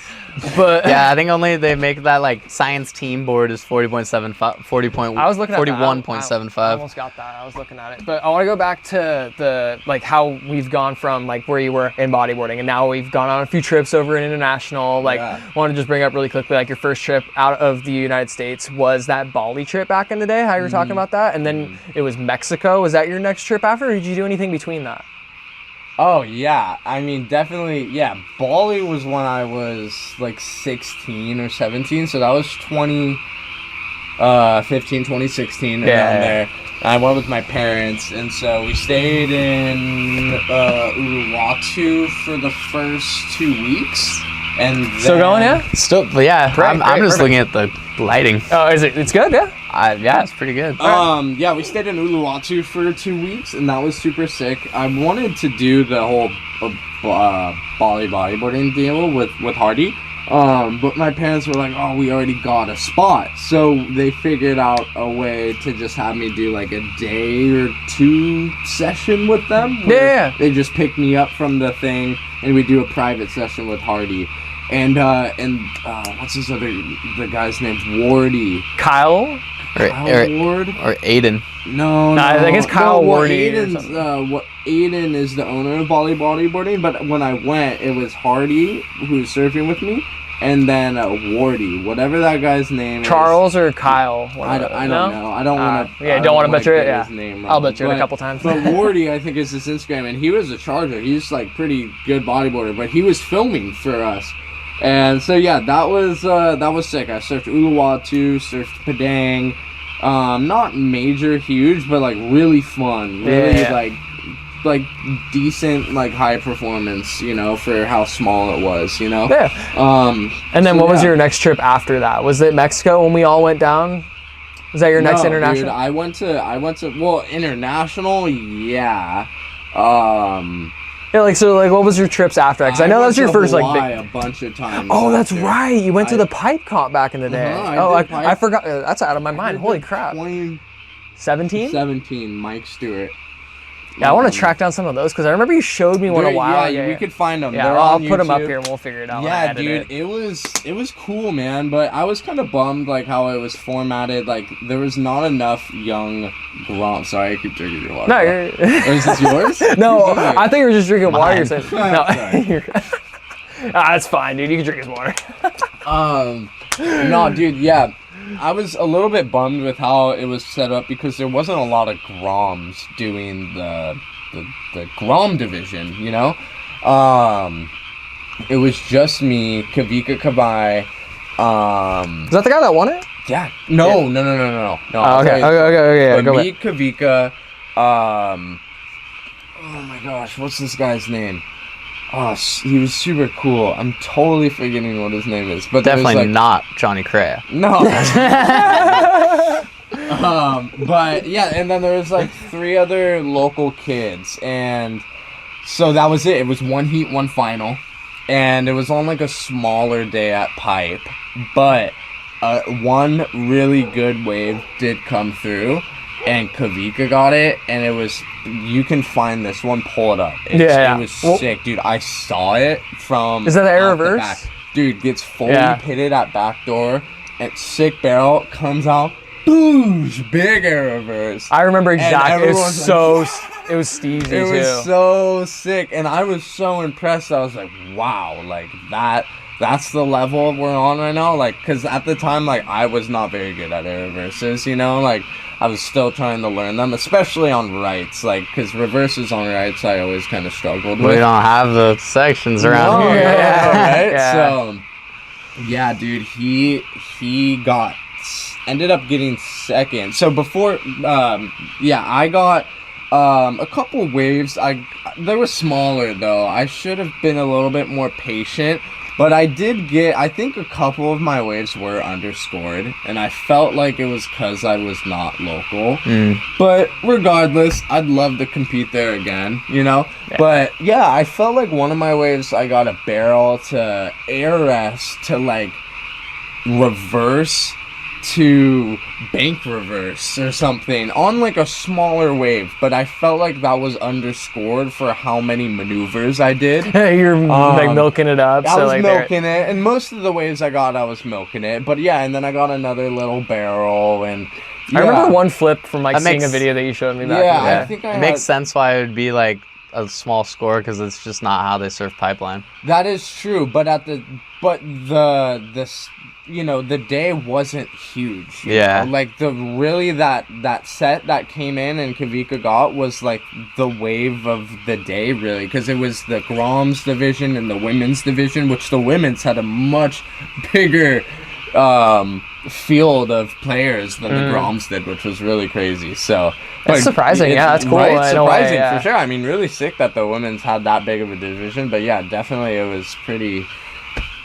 S2: But
S1: Yeah, I think only they make that like science team board is 40.75, 40.
S2: I was looking at that. I
S1: 41.75.
S2: almost got that. I was looking at it. But I want to go back to the how we've gone from like where you were in bodyboarding and now we've gone on a few trips over in international. Like want to just bring up really quickly like your first trip out of the United States was that Bali trip back in the day, how you were talking about that. And then it was Mexico. Was that your next trip after or did you do anything between that?
S3: Oh yeah, I mean definitely. Yeah, Bali was when I was like 16 or 17, so that was 2016 around there. I went with my parents, and so we stayed in Uluwatu for the first 2 weeks, and then,
S2: Still going, yeah?
S1: Still, but yeah, I'm just
S2: perfect.
S1: looking at the lighting.
S2: Oh, is it? It's good, yeah.
S1: Yeah, it's pretty good.
S3: Yeah, we stayed in Uluwatu for 2 weeks, and that was super sick. I wanted to do the whole Bali bodyboarding deal with Hardy, but my parents were like, "Oh, we already got a spot," so they figured out a way to just have me do like a day or two session with them.
S2: Yeah.
S3: They just pick me up from the thing, and we do a private session with Hardy. And what's the guy's name? Wardy.
S2: Kyle?
S3: Kyle Ward?
S1: Or Aiden.
S3: No,
S2: I think it's Kyle Wardy or
S3: Aiden's, Aiden is the owner of Bali Bodyboarding, but when I went, it was Hardy who was surfing with me, and then Wardy, whatever that guy's name
S2: Charles or Kyle?
S3: I don't know. I don't want to.
S2: Yeah, don't want to butcher it.
S3: get
S2: Yeah,
S3: his name
S2: I'll
S3: wrong.
S2: butcher it a couple times.
S3: But Wardy, I think, is his Instagram, and he was a charger. He's like pretty good bodyboarder, but he was filming for us. And so yeah, that was sick. I surfed Uluwatu, surfed Padang, not major huge, but like really fun, really like decent, like high performance, for how small it was,
S2: Yeah. And then what was your next trip after that? Was it Mexico when we all went down? Was that your next international?
S3: Dude, I went to international, yeah.
S2: Yeah, what was your trips after that? Because I know that was your first
S3: Hawaii
S2: big.
S3: a bunch of times.
S2: Oh, that's
S3: after.
S2: right. You went to the pipe comp back in the day. I forgot. That's out of my mind. Holy crap.
S3: 2017,
S2: 17?
S3: Mike Stewart.
S2: Yeah, I want to track down some of those because I remember you showed me one a while ago.
S3: Yeah, we could find them.
S2: Yeah, I'll put them up here and we'll figure it out.
S3: Yeah, dude, it was cool, man. But I was kind of bummed, like how it was formatted. Like there was not enough young Grom. Sorry, I keep drinking your water.
S2: No, you're.
S3: Is this yours?
S2: No, I think you were just drinking water.
S1: Mine.
S2: No, that's fine, dude. You can drink his water.
S3: No, dude, yeah. I was a little bit bummed with how it was set up because there wasn't a lot of Groms doing the Grom division, you know? It was just me, Kavika Kabai.
S2: Is that the guy that won it?
S3: Yeah. No.
S2: Oh, okay. Yeah,
S3: but me, Kavika, oh my gosh, what's this guy's name? Oh, he was super cool. I'm totally forgetting what his name is, but
S1: definitely not Johnny Crea.
S3: No. But yeah, and then there was like 3 other local kids, and so that was it. It was 1 heat, 1 final, and it was on like a smaller day at Pipe, but one really good wave did come through. And Kavika got it, and it was, you can find this one, pull it up. It was sick, dude. I saw it from...
S2: Is that the air reverse?
S3: Dude, gets fully pitted at back door, and sick barrel, comes out, boosh, big air reverse.
S2: I remember exactly. It was so... It was steezy,
S3: It was so sick, and I was so impressed. I was like, wow, like, that's the level we're on right now. Like, because at the time, like, I was not very good at air reverses, you know? Like, I was still trying to learn them, especially on rights, like, because reverses on rights I always kind of struggled with.
S1: We don't have the sections around here.
S3: Right?
S2: Yeah.
S3: So, yeah, dude, he ended up getting second. So before, I got a couple waves. They were smaller though. I should have been a little bit more patient. But I did get, I think a couple of my waves were underscored, and I felt like it was because I was not local. But regardless, I'd love to compete there again, you know? Yeah. But yeah, I felt like one of my waves, I got a barrel to air rest to like reverse to bank reverse or something on like a smaller wave, but I felt like that was underscored for how many maneuvers I did.
S2: You're like milking it up.
S3: I was milking it, and most of the waves I got, I was milking it. But yeah, and then I got another little barrel, and yeah.
S2: I remember one flip from like seeing a video that you showed me back.
S3: Yeah, I think it
S1: makes sense why it would be like a small score because it's just not how they surf pipeline.
S3: That is true, but you know, the day wasn't huge. You know? Like that set that came in and Kavika got was like the wave of the day, really, because it was the Groms division and the women's division, which the women's had a much bigger field of players than the Groms did, which was really crazy. So
S2: that's surprising. Yeah, that's cool.
S3: Right? Surprising for sure. I mean, really sick that the women's had that big of a division, but yeah, definitely it was pretty.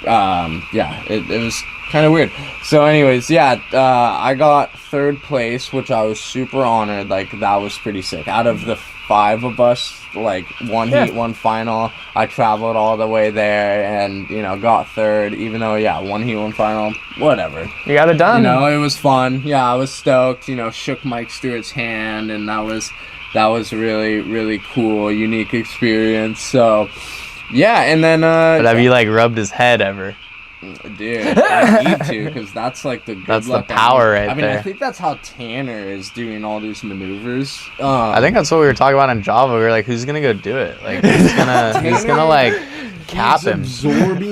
S3: It was kind of weird. So anyways, I got 3rd place, which I was super honored. Like, that was pretty sick. Out of the 5 of us, like 1 heat, 1 final, I traveled all the way there and, you know, got 3rd, even though 1 heat, 1 final, whatever.
S2: You got it done.
S3: You know, it was fun. Yeah, I was stoked, you know, shook Mike Stewart's hand, and that was really, really cool, unique experience. So yeah, and then
S1: but have you like rubbed his head ever?
S3: Dude, I need to, because that's like the good
S1: that's
S3: luck.
S1: The power right there.
S3: I mean, I think that's how Tanner is doing all these maneuvers.
S1: I think that's what we were talking about in Java. We were like, who's gonna go do it? Like, who's gonna like cap him?
S3: Absorbing.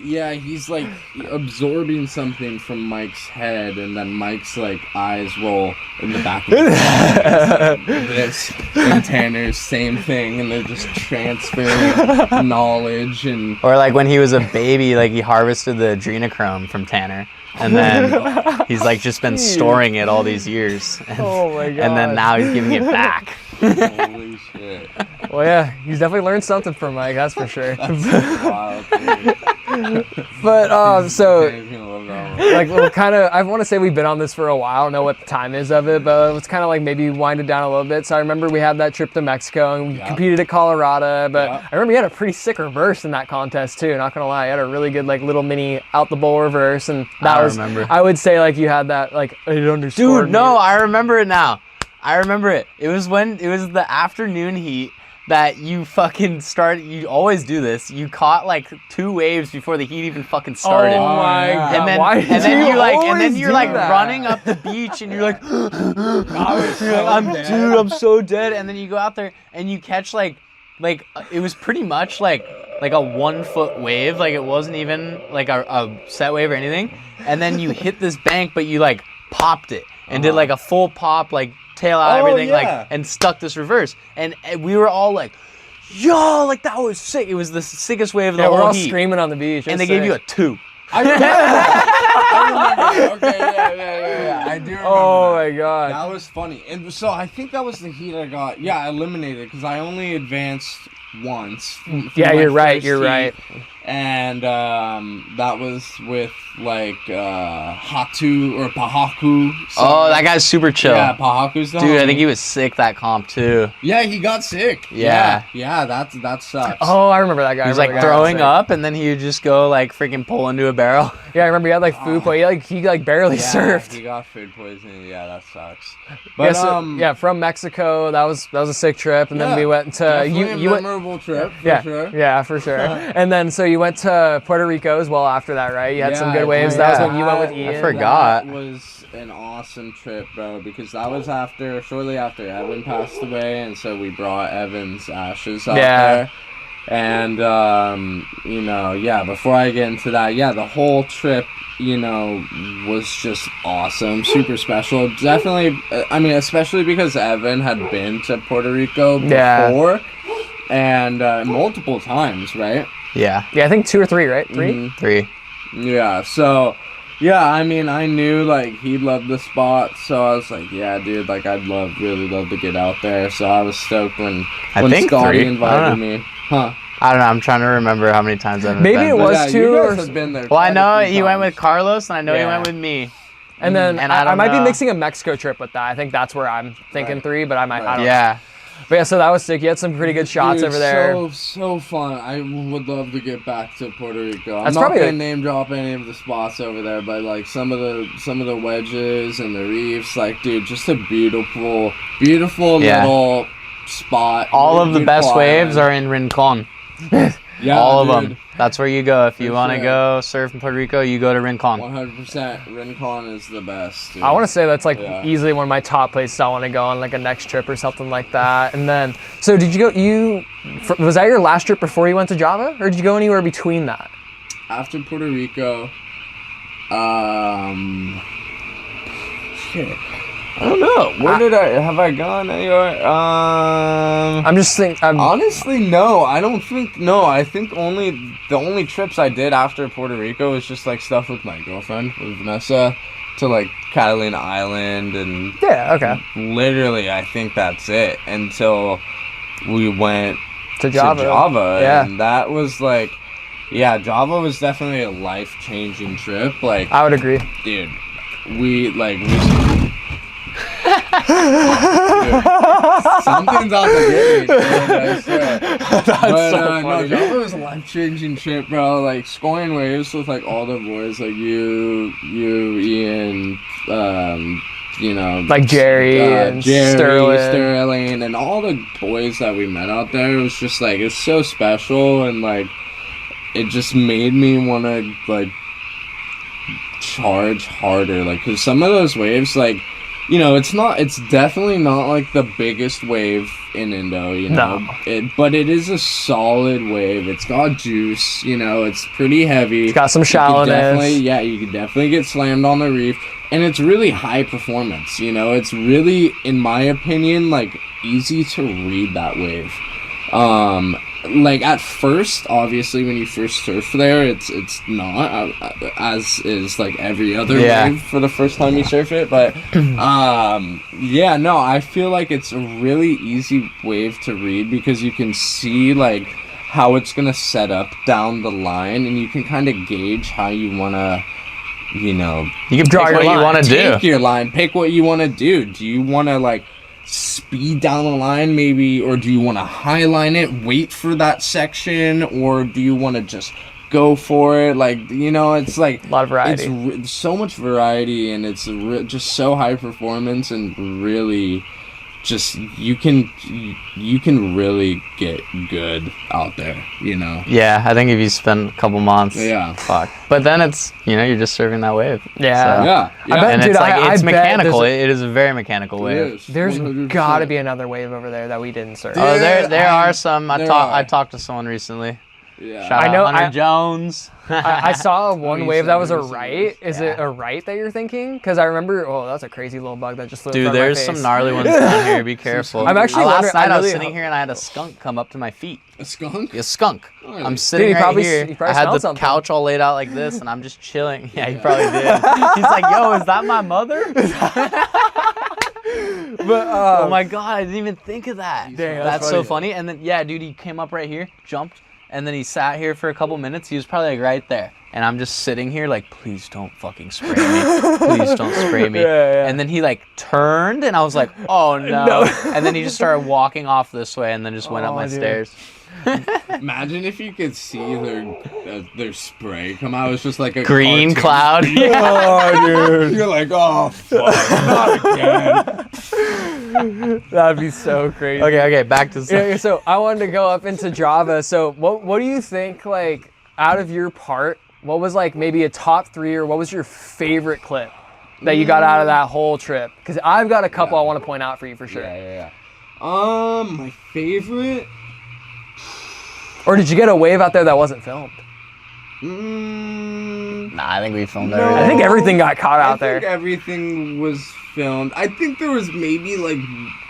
S3: Yeah, he's like absorbing something from Mike's head, and then Mike's like eyes roll in the back of his head. This and Tanner's same thing, and they're just transferring knowledge. And
S1: or like when he was a baby, like he harvested the adrenochrome from Tanner, and then he's like just been storing it all these years. And,
S2: oh my god!
S1: And then now he's giving it back.
S3: Holy shit!
S2: Well, yeah, he's definitely learned something from Mike, that's for sure.
S3: That's wild, dude.
S2: But so like we're kind of, I want to say we've been on this for a while. I don't know what the time is of it, but it's kind of like maybe wind it down a little bit. So I remember we had that trip to Mexico and we competed at Colorado, but I remember you had a pretty sick reverse in that contest too. Not gonna lie, you had a really good like little mini out the bowl reverse, and that was, I would say like you had that like it underscored.
S1: Dude, no, I remember it now. I remember it. It was the afternoon heat that you fucking started. You always do this. You caught like 2 waves before the heat even fucking started.
S2: Oh my god!
S1: And then,
S2: Why
S1: and
S2: did
S1: then
S2: you
S1: you're like
S2: that?
S1: running up the beach, and you're like, I'm so dead. And then you go out there and you catch like it was pretty much like a 1 foot wave. Like it wasn't even like a set wave or anything. And then you hit this bank, but you like popped it and did like a full pop, like tail out, everything, like, and stuck this reverse. And we were all like, yo, like that was sick. It was the sickest wave of the whole
S2: we're all
S1: heat.
S2: screaming on the beach.
S1: And they gave you a 2.
S3: I remember. Okay, yeah. I do remember.
S2: Oh
S3: that.
S2: my god.
S3: That was funny. And so I think that was the heat I got. Yeah, I eliminated because I only advanced once.
S2: Yeah, you're right. You're right.
S3: And that was with like Hatu or Pahaku.
S1: Oh, that guy's super chill.
S3: Yeah, Pahaku's the
S1: Dude, I
S3: homie.
S1: think he was sick that comp too.
S3: Yeah, he got sick.
S1: Yeah.
S3: Yeah, that sucks.
S2: Oh, I remember that guy.
S1: He was like throwing up, and then he would just go like freaking pull into a barrel.
S2: Yeah, I remember he had like food poisoning. He barely surfed.
S3: He got food poisoning. Yeah, that sucks. But
S2: from Mexico, that was a sick trip, and then we went to you went.
S3: Memorable trip.
S2: For sure. And then so you went to Puerto Rico as well after that, right? You had some good waves. That was when you went with Ian.
S1: I forgot.
S3: That was an awesome trip, bro, because that was shortly after Evan passed away, and so we brought Evan's ashes out there. And before I get into that, the whole trip, was just awesome, super special. Definitely, especially because Evan had been to Puerto Rico before, and multiple times, right?
S1: Yeah,
S2: I think 2 or 3, right? 3?
S3: Mm-hmm.
S1: 3.
S3: Yeah, so, I knew, like, he'd love the spot, so I was like, yeah, dude, like, really love to get out there, so I was stoked when Scotty invited me. Huh.
S1: I don't know, I'm trying to remember how many times I've been.
S2: Maybe it was 2
S3: you
S2: or...
S3: guys have been there.
S1: Well, I know he went with Carlos, and I know he went with me.
S2: And then I might be
S1: know.
S2: mixing a Mexico trip with that. I think that's where I'm thinking 3, but I might. I don't know.
S1: Yeah.
S2: But yeah, so that was sick. You had some pretty good shots over there.
S3: So fun. I would love to get back to Puerto Rico. I'm
S2: That's
S3: not
S2: probably
S3: gonna name drop any of the spots over there, but like some of the wedges and the reefs, like dude, just a beautiful little spot.
S1: All of the best
S3: Beautiful
S1: waves
S3: island.
S1: are in Rincon.
S3: Yeah,
S1: all of
S3: dude.
S1: them. That's where you go. If you
S3: For
S1: want to
S3: sure.
S1: go surf in Puerto Rico, you go to Rincon.
S3: 100%. Rincon is the best. Dude.
S2: I want to say that's like
S3: easily
S2: one of my top places I want to go on like a next trip or something like that. And then, so did you go? Was that your last trip before you went to Java, or did you go anywhere between that?
S3: After Puerto Rico, shit. I don't know. Have I gone anywhere?
S2: I'm just thinking.
S3: Honestly, no. I don't think. No, I think the only trips I did after Puerto Rico was just like stuff with my girlfriend, with Vanessa, to like Catalina Island and.
S2: Yeah. Okay.
S3: Literally, I think that's it until we went
S2: to Java. Yeah.
S3: And that was like, Java was definitely a life-changing trip. Like,
S2: I would agree,
S3: dude. We something's out to get me, dude, I swear.
S2: That's so funny.
S3: Java was a life-changing trip, bro. Like scoring waves with like all the boys, like you, Ian,
S2: like Jerry and
S3: Sterling, and all the boys that we met out there. It was just like it's so special, and like it just made me want to like charge harder, like because some of those waves, like. It's definitely not like the biggest wave in Indo,
S2: No.
S3: But it is a solid wave. It's got juice, it's pretty heavy.
S2: It's got some shallowness.
S3: You could definitely get slammed on the reef. And it's really high performance, It's really, in my opinion, like easy to read that wave. Like at first, obviously, when you first surf there, it's not as is like every other wave for the first time you surf it. But I feel like it's a really easy wave to read because you can see like how it's gonna set up down the line, and you can kind of gauge how you wanna. You
S1: can draw your line. You want to do.
S3: Take your line. Pick what you want to do. Do you want to like speed down the line maybe, or do you want to highline it, wait for that section, or do you want to just go for it? Like it's like
S2: a lot of variety.
S3: It's so much variety, and it's just so high performance and really just you can really get good out there, you know.
S1: Yeah, I think if you spend a couple months,
S3: Yeah.
S1: fuck. But then it's, you know, you're just surfing that wave.
S2: Yeah.
S1: So.
S3: Yeah,
S2: I bet,
S1: And
S2: dude,
S1: it's like
S2: I
S1: it's
S2: bet
S1: mechanical.
S2: there's-
S1: It is a very mechanical
S3: It
S1: wave.
S3: is,
S2: There's
S3: 100%.
S2: got to be another wave over there that we didn't surf.
S1: Oh, there
S3: There
S1: are some.
S3: there
S1: I
S3: are.
S1: talked to someone recently.
S3: Yeah.
S1: Shout
S2: I
S1: out
S2: know-
S1: Hunter
S2: I-
S1: Jones.
S2: I saw one
S3: you
S2: wave
S3: said
S2: that was a
S3: there was
S2: right. Is it
S1: Yeah.
S2: a right that you're thinking? Because I remember, oh, that's a crazy little bug that just flew in
S1: Dude,
S2: front of my
S1: there's
S2: face.
S1: some gnarly ones down here. Be careful.
S2: I'm actually
S1: Last
S2: wondering-
S1: night I was
S2: really
S1: sitting
S2: hope-
S1: here and I had a skunk come up to my feet.
S3: A skunk?
S1: A skunk.
S3: Oh,
S1: I'm
S3: yeah.
S1: sitting
S2: Dude, he
S1: right
S2: probably-
S1: here.
S2: he probably
S1: I had the
S2: smelled something.
S1: couch all laid out like this, and I'm just chilling. Yeah, he probably did. He's like, "Yo, is that my mother?"
S2: But,
S1: Oh my god, I didn't even think of that.
S2: Dang,
S1: that's
S2: that's
S1: so
S2: funny.
S1: funny. And then yeah, dude, he came up right here, jumped, and then he sat here for a couple minutes. He was probably like right there. And I'm just sitting here like, please don't fucking spray me. Please don't spray me.
S2: Yeah.
S1: And then he like turned and I was like, oh no. And then he just started walking off this way and then just went up
S2: Oh,
S1: my
S2: dude.
S1: stairs.
S3: Imagine if you could see their spray come out. It's just like a
S1: Green
S3: cartoon.
S1: cloud. Yeah.
S3: Oh, dude. You're like, oh, fuck, not again.
S2: That'd be so crazy.
S1: Okay, back to
S2: Yeah, so I wanted to go up into Java. So what do you think, like, out of your part, what was like maybe a top 3 or what was your favorite clip that you got out of that whole trip? Because I've got a couple I want to point out for you for sure.
S3: Yeah. My favorite.
S2: Or did you get a wave out there that wasn't filmed?
S1: Nah, I think we filmed
S3: No.
S1: everything.
S2: I think everything got caught out
S3: I think
S2: there.
S3: everything was filmed. I think there was maybe like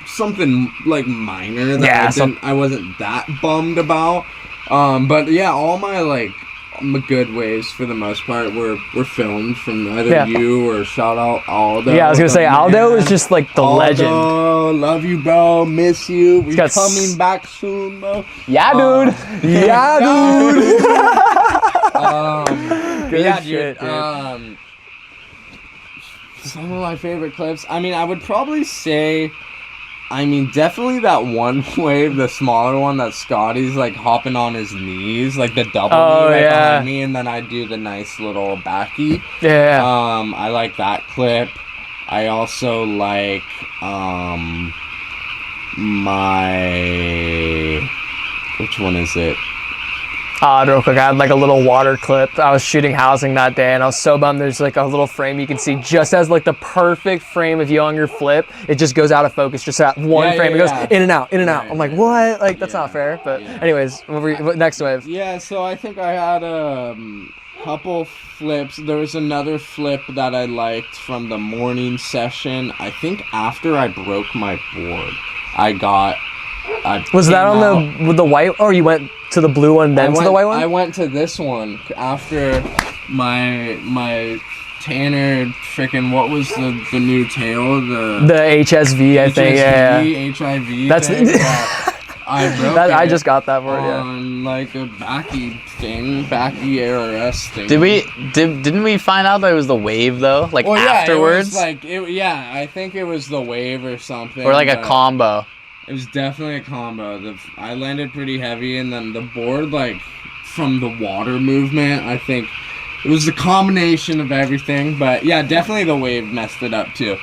S3: something like minor that
S2: Yeah,
S3: I wasn't that bummed about. But yeah, all my like my good waves for the most part were filmed from either you or shout out Aldo.
S2: Yeah, I was gonna say Aldo is just like the
S3: Aldo,
S2: legend.
S3: love you, bro. Miss you. We're
S2: got
S3: coming back soon, bro.
S2: Yeah, dude. Yeah, dude. Good
S3: Yeah,
S2: shit,
S3: dude.
S2: dude.
S3: Some of my favorite clips. I mean, I would probably say, definitely that one wave, the smaller one that Scotty's like hopping on his knees, like the double
S2: Oh,
S3: knee right
S2: yeah.
S3: behind me, and then I do the nice little backy.
S2: Yeah.
S3: I like that clip. I also like which one is it?
S2: Real quick, I had like a little water clip. I was shooting housing that day, and I was so bummed. There's like a little frame you can see just as like the perfect frame of you on your flip. It just goes out of focus, just that one
S3: Yeah,
S2: frame.
S3: yeah,
S2: It goes
S3: yeah.
S2: in and out, in and
S3: Yeah,
S2: out. I'm like,
S3: yeah.
S2: what? Like that's not
S3: Yeah,
S2: fair. But
S3: yeah.
S2: anyways, what next wave?
S3: Yeah, so I think I had a couple flips. There was another flip that I liked from the morning session. I think after I broke my board, I
S2: Was that
S3: came
S2: on
S3: out-
S2: with the white? Or you went to the blue one, then to the white one?
S3: I went to this one after my Tanner freaking, what was the new tail?
S2: the HSV, I think. Yeah.
S3: HIV.
S2: That's
S3: thing. Yeah. I broke
S2: That, I
S3: it
S2: just got that for it. Yeah.
S3: on like a backy ARS thing.
S1: Didn't we find out that it was the wave though? Like
S3: Well, yeah,
S1: afterwards?
S3: it was like I think it was the wave or something.
S1: or like a
S3: but
S1: combo?
S3: It was definitely a combo. I landed pretty heavy, and then the board, like from the water movement, I think it was the combination of everything. But yeah, definitely the wave messed it up too.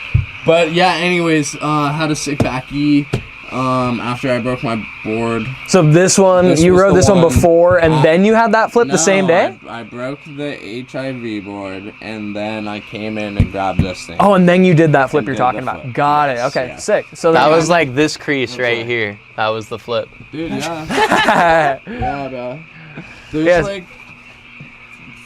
S3: But yeah, anyways, had a sick backy after I broke my board.
S2: So this one,
S3: This
S2: you
S3: was
S2: rode
S3: the
S2: this one
S3: one-
S2: before, and then you had that flip the same day?
S3: I broke the HIV board, and then I came in and grabbed this thing.
S2: Oh, and then you did that flip
S3: And
S2: you're
S3: did
S2: talking
S3: the
S2: about.
S3: flip.
S2: Got it.
S3: Yes,
S2: Okay,
S3: yeah.
S2: sick. So
S1: That
S2: then
S1: was like this crease right
S3: right.
S1: here. That was the flip.
S3: Dude, yeah.
S2: you
S3: Yeah, bro. There's
S2: Yes.
S3: like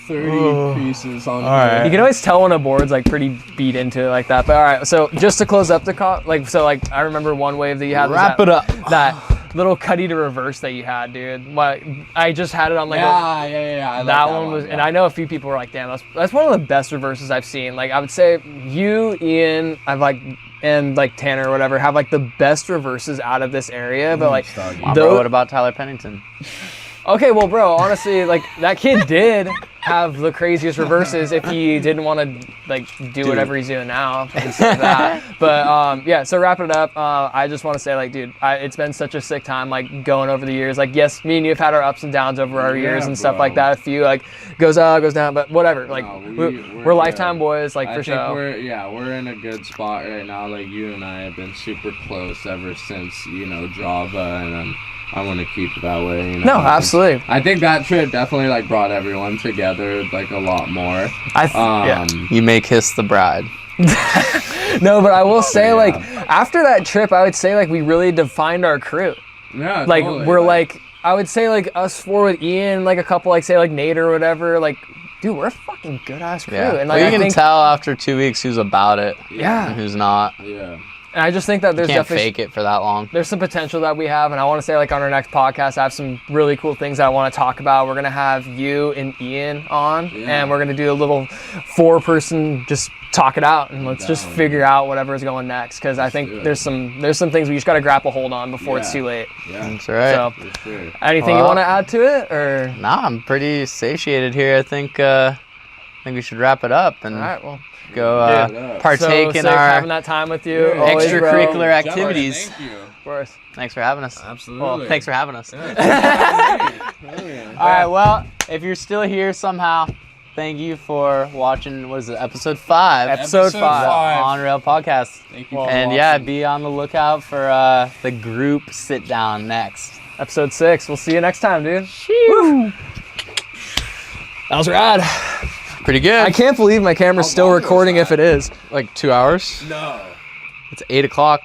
S3: 30
S2: Oh.
S3: pieces on
S1: right.
S3: here.
S2: can always tell when a board's like pretty beat into it like that. But all right, so just to close up the I remember one wave that you had. was
S1: Wrap
S2: that,
S1: it up.
S2: That little cutty to reverse that you had, dude. I just had it on like
S3: Yeah. I like
S2: that one was,
S3: yeah.
S2: and I know a few people were like, "Damn, that's one of the best reverses I've seen." Like I would say, you, Ian, and like Tanner or whatever have like the best reverses out of this area. But like,
S3: Doggy.
S1: Bro, what about Tyler Pennington?
S2: okay, well, bro, honestly, like that kid did. have the craziest reverses if he didn't want to like do whatever he's doing now instead of that. But yeah, so wrapping it up, I just want to say like, dude, it's been such a sick time like going over the years. Like, yes, me and you have had our ups and downs over our years and stuff like that. A few like goes up, goes down, but whatever. Like we're lifetime boys, like for sure.
S3: We're in a good spot right now. Like you and I have been super close ever since, you know, Java, and I want to keep it that way. You know?
S2: No, absolutely.
S3: I think that trip definitely like brought everyone together like a lot more.
S2: Yeah.
S1: You may kiss the bride.
S2: No, but I will say like after that trip, I would say like we really defined our crew.
S3: Yeah,
S2: like
S3: totally.
S2: we're like I would say like us four with Ian, like a couple like say like Nate or whatever. Like, dude, we're a fucking good ass crew.
S1: Yeah.
S2: And like
S1: you can tell after 2 weeks who's about it.
S2: Yeah.
S1: And who's not.
S3: Yeah.
S2: And I just think that there's
S1: you can't
S2: definitely
S1: fake it for that long.
S2: There's some potential that we have, and I want to say like on our next podcast, I have some really cool things that I want to talk about. We're gonna have you and Ian on, and we're gonna do a little 4-person just talk it out, and let's just figure out whatever's going next. Because I think there's some things we just gotta grab a hold on before it's too late.
S3: Yeah,
S1: that's right.
S2: So, anything you want to add to it, or?
S1: Nah, I'm pretty satiated here. I think we should wrap it up and
S2: all right, well.
S1: Go partake in our
S2: having that time with you.
S1: Extracurricular activities.
S3: Thank you.
S2: Of course.
S1: Thanks for having us.
S3: Absolutely.
S1: Well, thanks for having us.
S3: Yeah.
S1: All right, well, if you're still here somehow, thank you for watching, what is it, episode 5?
S2: Episode 5.
S1: On Rail Podcast.
S3: Thank you.
S1: And yeah, be on the lookout for the group sit down next.
S2: Episode 6. We'll see you next time, dude. Woo. That was rad.
S1: Pretty good.
S2: I can't believe my camera's still recording if it is.
S1: Like 2 hours?
S3: No.
S1: It's 8 o'clock.